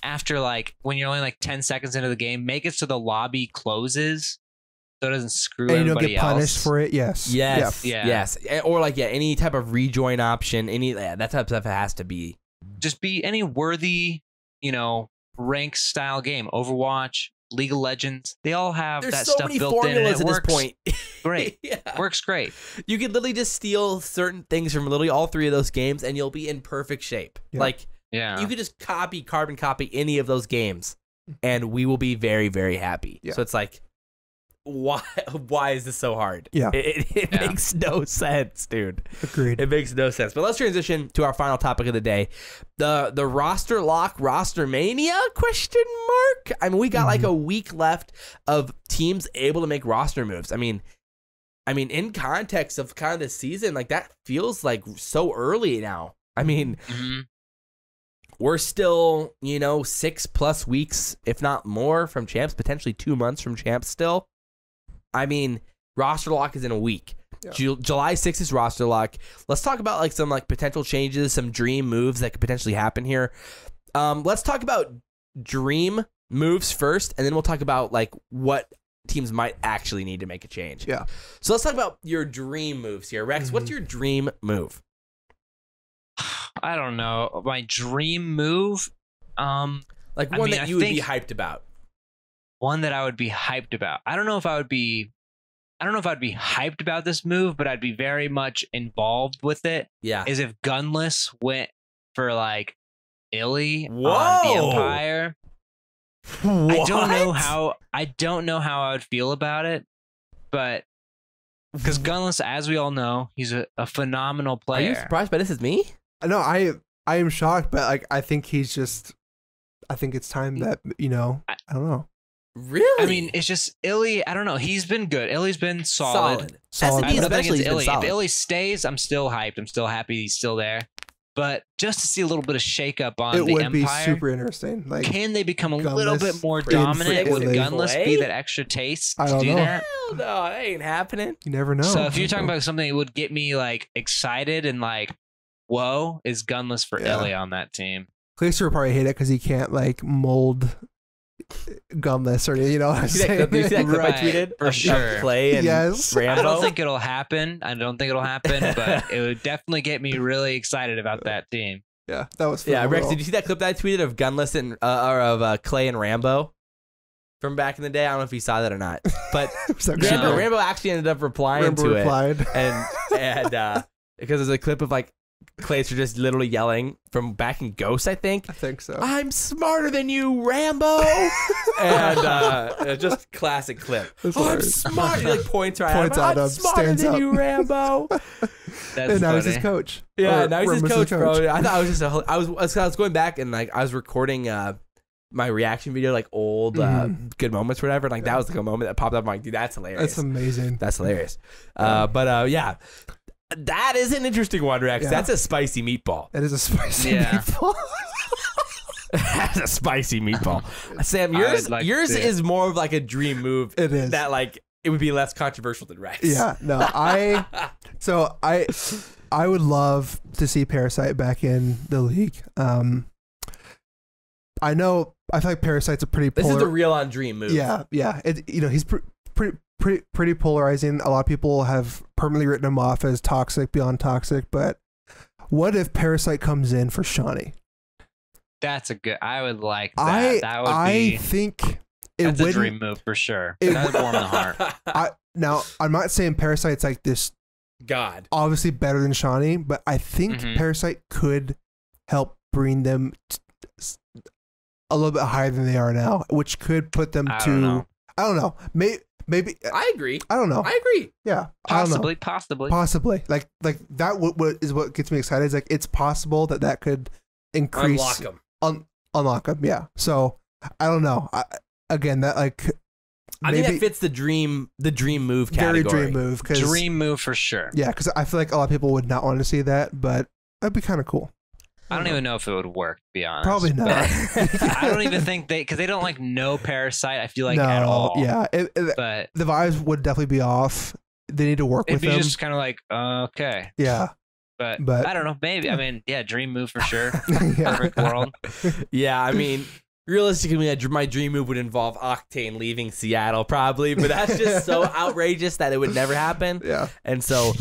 after like when you're only like 10 seconds into the game, make it so the lobby closes so it doesn't screw and you don't everybody get punished else. for it, yes. yes, Yeah. yes, or like any type of rejoin option, that type of stuff has to be. Just be any worthy, rank style game. Overwatch, League of Legends, they all have There's that so stuff many built in. And formulas it at this works point. great. Yeah. Works great. You could literally just steal certain things from literally all three of those games, and you'll be in perfect shape. Yeah. Like Yeah. you could just carbon copy any of those games, and we will be very, very happy. Yeah. So it's like, why is this so hard? Yeah. It Yeah. makes no sense, dude. Agreed. It makes no sense. But let's transition to our final topic of the day. The roster lock, Rostermania, question mark? I mean, we got like a week left of teams able to make roster moves. I mean, in context of kind of the season, like that feels like so early now. I mean, Mhm. we're still, 6+ weeks, if not more, from champs, potentially 2 months from champs still. I mean, roster lock is in a week. Yeah. July 6th is roster lock. Let's talk about like some like potential changes, some dream moves that could potentially happen here. Let's talk about dream moves first, and then we'll talk about like what teams might actually need to make a change. Yeah. So let's talk about your dream moves here. Rex, what's your dream move? I don't know. My dream move, Like I one mean, that I you would be think- hyped about. one that I would be hyped about. I don't know if I'd be hyped about this move, but I'd be very much involved with it. Yeah. Is if Gunless went for like Illy on the Whoa. Empire. I don't know how I would feel about it, but because Gunless, as we all know, he's a phenomenal Are player. you surprised by this? Is me? No, I am shocked, but like I think it's time that I don't know. Really? I mean, it's just Illy. I don't know. He's been good. Illy's been solid. Solid. SMB I have nothing especially against has been Illy. If solid. Illy stays, I'm still hyped. I'm still happy he's still there. but just to see a little bit of shakeup on It the would Empire. be super interesting. Like, Can they become a Gunless little bit more in dominant? Would freaking Gunless play? be that extra taste I to don't do know. that? Hell no, that ain't happening. you never know. So if you're talking about something that would get me like excited and like, whoa, is Gunless for Yeah. Ellie on that team? Glacier would probably hate it because he can't like mold Gunless or you know what I'm You see that clip, you see that clip I Right, tweeted? for Of sure. Clay and Yes. Rambo? I don't think it'll happen. But it would definitely get me really excited about that team. Yeah, that was Yeah, Rex, phenomenal. did you see that clip that I tweeted of Gunless and or of Clay and Rambo from back in the day? I don't know if you saw that or not, but So No. Rambo actually ended up replying Rambo to replied. it, and because there's a clip of like Clayster just literally yelling from back in Ghost, I think. I think so. I'm smarter than you, Rambo, and just classic clip. That's I'm hilarious. smart. He like points right Points at him. at I'm him, smarter stands than up. you, Rambo. That's And now he's funny. his coach. Yeah, Or now he's his Rambo's coach, bro. I thought I was just I was going back and like I was recording my reaction video, like old good moments, or whatever. And, like that was like a moment that popped up. I'm like, dude, that's hilarious. That's amazing. That's hilarious. Yeah, that is an interesting one, Rex. Yeah. That's a spicy meatball. That is a spicy Yeah. meatball. That's a spicy meatball. Sam, I yours would like yours to see it. is more of like a dream move. It is. That like it would be less controversial than Rex. Yeah, no, I would love to see Parasite back in the league. I feel like Parasite's a pretty This is the real on dream move. Yeah. He's pretty polarizing. A lot of people have permanently written him off as toxic beyond toxic, but what if Parasite comes in for Shawnee? That's a good. I would like that. That would I be. think it That's a would. dream move for sure. It That would warm the heart. Now, I'm not saying Parasite's like this God. obviously better than Shawnee, but I think Mhm. Parasite could help bring them a little bit higher than they are now, which could put them I to. don't know. I don't know. Maybe I agree. I don't know. I agree. Yeah, I don't know. Possibly. Possibly. Like that. What is what gets me excited is like it's possible that could increase Unlock them. unlock them. Yeah. So I don't know. Again, that like. I think that fits the dream move category. Very dream move. Dream move for sure. Yeah, because I feel like a lot of people would not want to see that, but that'd be kind of cool. I don't even know if it would work, to be honest. Probably not. I don't even think because they don't like know Parasite, I feel like at all. Yeah, But the vibes would definitely be off. They need to work it'd with be them. just kind of like, okay. Yeah. But I don't know. Maybe. I mean, yeah, dream move for sure. Yeah. Perfect world. Yeah, I mean, realistically, my dream move would involve Octane leaving Seattle, probably, but that's just so outrageous that it would never happen. Yeah. And so,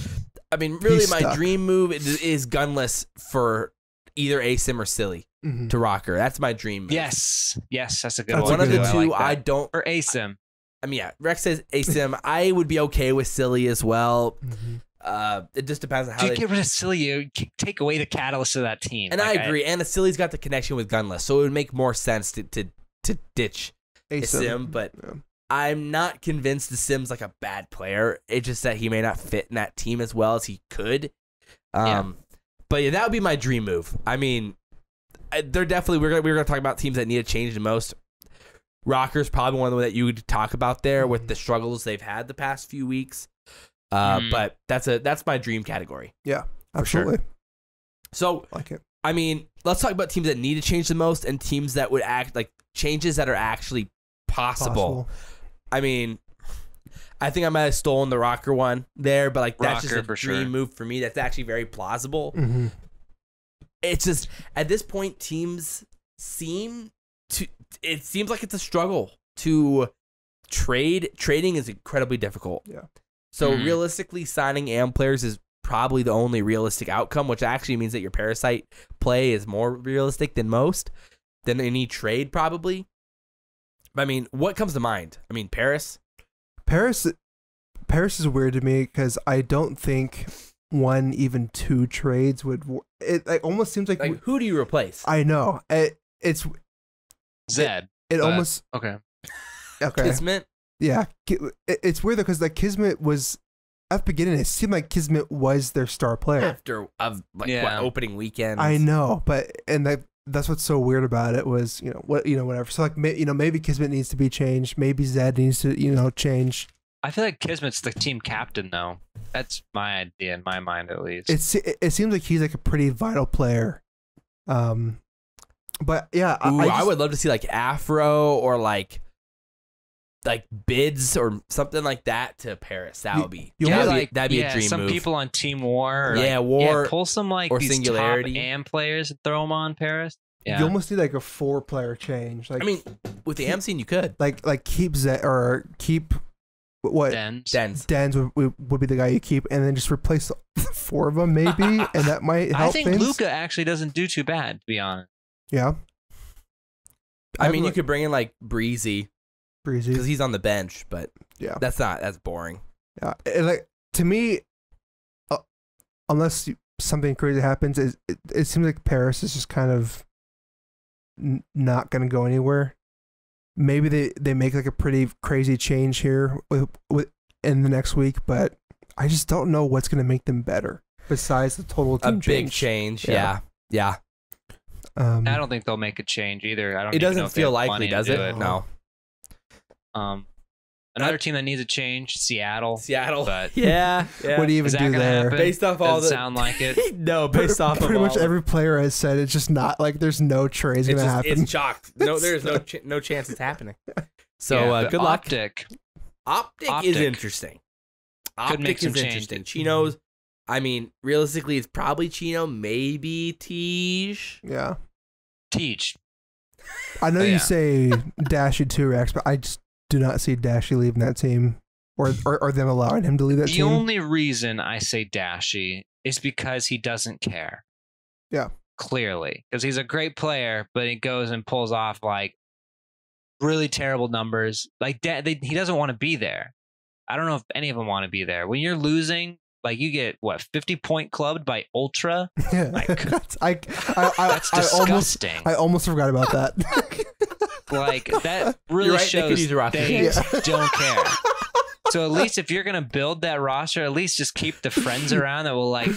I mean, really, He's my stuck. dream move is Gunless for either Asim or Silly Mhm. to Rokkr. That's my dream move. Yes, that's a good That's one. One of the good I two, like that. I don't. Or ASIM. I mean, yeah, Rex says Asim. I would be okay with Silly as well. Mhm. It just depends on how Dude, they. get rid of Silly. You take away the catalyst of that team. And Like, I agree. And Silly's got the connection with Gunless, so it would make more sense to ditch Asim, but Yeah. I'm not convinced the Sim's like a bad player. It's just that he may not fit in that team as well as he could. Yeah. But yeah, that would be my dream move. I mean, they're definitely we're gonna talk about teams that need to change the most. Rokkr's probably one of them that you would talk about there with the struggles they've had the past few weeks. But that's my dream category. Yeah. For sure. Absolutely. So Like it. I mean, let's talk about teams that need to change the most and teams that would act like changes that are actually possible. I mean, I think I might have stolen the Rokkr one there, but like that's just Rokkr a for dream sure. move for me. That's actually very plausible. Mm-hmm. It's just at this point, teams seem to. It seems like it's a struggle to trade. Trading is incredibly difficult. Yeah. So Mhm. realistically, signing AM players is probably the only realistic outcome, which actually means that your Parasite play is more realistic than any trade probably. But I mean, what comes to mind? I mean, Paris Paris is weird to me because I don't think one, even two trades would. It like almost seems like who do you replace? I know it's Zed. it but- almost Okay. okay. Kismet? Yeah, it's weird though because like Kismet was at the beginning. It seemed like Kismet was their star player. After of like Yeah. what, opening weekend. I know, but that's what's so weird about it was whatever. So like maybe Kismet needs to be changed. Maybe Zed needs to change. I feel like Kismet's the team captain, though. That's my idea in my mind, at least. It seems like he's like a pretty vital player. But yeah, I would love to see like Afro or like bids or something like that to Paris. That would be that'd be a dream some move. people on Team War. Or War. Pull some like or these Singularity. top AM players and throw them on Paris. Yeah. You almost need like a 4-player change. Like, I mean, with the AM scene, you could like keep what Dens would be the guy you keep, and then just replace 4 of them maybe, and that might help. I think things. Luca actually doesn't do too bad, to be honest. Yeah. I mean, you could bring in like Breezy because he's on the bench, but yeah, that's boring. Yeah, like to me, unless something crazy happens, it seems like Paris is just kind of not going to go anywhere. Maybe they make like a pretty crazy change here with in the next week, but I just don't know what's going to make them better besides the total team change. Big change, yeah. I don't think they'll make a change either. I don't. It doesn't feel likely, does it? No. Another team that needs a change, Seattle. But yeah. What do you even do there? Happen? Based off all Doesn't sound like it. No, based off pretty of much every player has said it's just not like there's no trade going to happen. It's chalked. No, there's no chance it's happening. So good luck. OpTic is interesting. OpTic is interesting. Chino's. I mean, realistically, it's probably Chino, maybe Tej. Yeah. Tej. I know you say Dashy 2 Rex, but I just do not see Dashy leaving that team or them allowing him to leave that team. The only reason I say Dashy is because he doesn't care. Yeah. Clearly. Because he's a great player, but he goes and pulls off like really terrible numbers. Like he doesn't want to be there. I don't know if any of them want to be there. When you're losing, like you get 50-point clubbed by Ultra. Yeah, like, that's disgusting. I almost forgot about that. Like that really shows they don't care. So at least if you're gonna build that roster, at least just keep the friends around that will like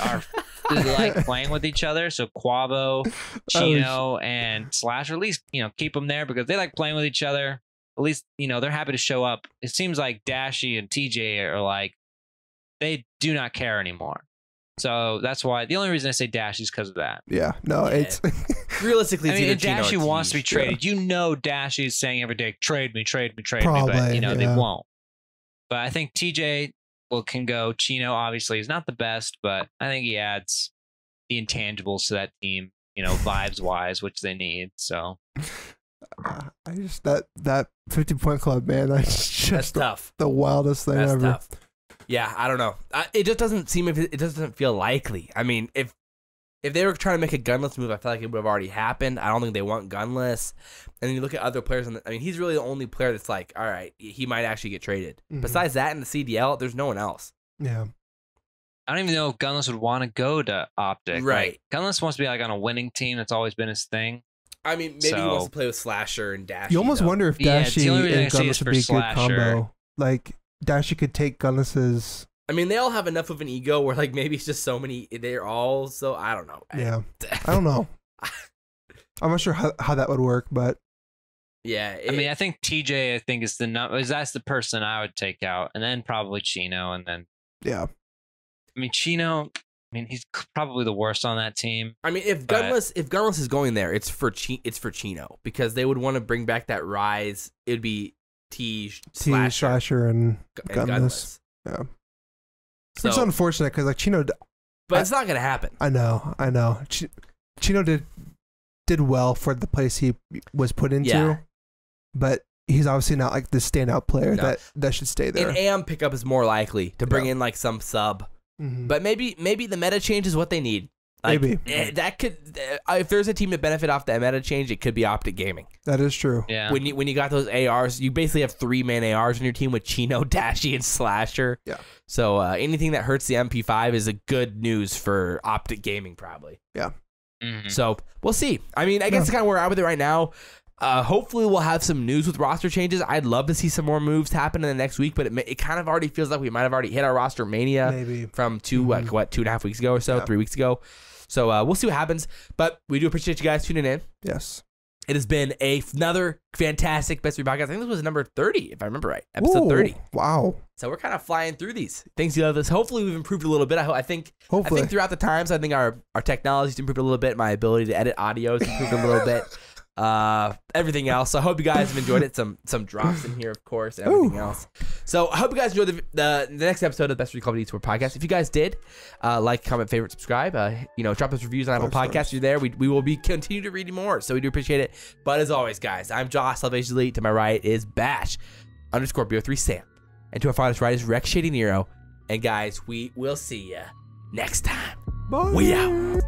playing with each other. So Quavo, Chino, and Slasher. At least keep them there because they like playing with each other. At least they're happy to show up. It seems like Dashy and TJ are like. They do not care anymore. So that's why the only reason I say Dashy is because of that. Yeah. No, it's realistically, I mean, Dashy wants to be traded. Yeah. Dashy is saying every day, trade me, Probably, but they won't. But I think TJ can go. Chino obviously is not the best, but I think he adds the intangibles to that team, vibes wise, which they need. So I just that 50-point club, man, that's just tough. The wildest thing ever. Tough. Yeah, I don't know. It just doesn't seem it doesn't feel likely. I mean, if they were trying to make a gunless move, I feel like it would have already happened. I don't think they want gunless. And then you look at other players, I mean, he's really the only player that's like, all right, he might actually get traded. Mm-hmm. Besides that, in the CDL, there's no one else. Yeah. I don't even know if Gunless would want to go to OpTic. Right. Like, Gunless wants to be like on a winning team. That's always been his thing. I mean, maybe he wants to play with Slasher and Dashy. You almost wonder if Dashy and Gunless would be a good combo. Like, Dashy could take Gunless's... I mean, they all have enough of an ego where, like, maybe it's just so many. They're all so. I don't know. Yeah, I don't know. I'm not sure how that would work, but yeah. I mean, I think TJ. I think is that's the person I would take out, and then probably Chino, and then yeah. I mean, Chino. I mean, he's probably the worst on that team. I mean, if Gunless is going there, it's for Chino because they would want to bring back that Rise. It'd be Slasher and Gunless. Yeah. So, it's unfortunate because like Chino, but it's not gonna happen. I know. Chino did well for the place he was put into, but he's obviously not like the standout player that should stay there. An AM pickup is more likely to bring in like some sub, but maybe the meta change is what they need. Like, maybe that could if there's a team to benefit off that meta change, it could be OpTic Gaming. That is true. Yeah. When you got those ARs, you basically have 3-man ARs in your team with Chino, Dashy, and Slasher. Yeah. So anything that hurts the MP5 is a good news for OpTic Gaming, probably. Yeah. Mm-hmm. So we'll see. I mean, I guess it's kind of where I'm at with it right now. Hopefully we'll have some news with roster changes. I'd love to see some more moves happen in the next week, but it kind of already feels like we might have already hit our Rostermania from 2.5 weeks ago or so, 3 weeks ago. So we'll see what happens. But we do appreciate you guys tuning in. Yes. It has been another fantastic Best of Breed podcast. I think this was number 30, if I remember right. Episode 30. Wow. So we're kind of flying through these. Thanks to this. Hopefully we've improved a little bit. I think Hopefully. throughout the times, I think our technology's improved a little bit. My ability to edit audio has improved a little bit. Everything else. So I hope you guys have enjoyed it. Some drops in here, of course, and everything else. So I hope you guys enjoyed the next episode of the Best of Breed Call of Duty Sport podcast. If you guys did, like, comment, favorite, subscribe. Drop us reviews on Apple Podcasts. You're there. We will be continue to read more. So we do appreciate it. But as always, guys, I'm Josh, SalvationsElite. To my right is Bash _Bo3 Sam. And to our farthest right is Rex Shady Nero. And guys, we will see ya next time. Bye. We out.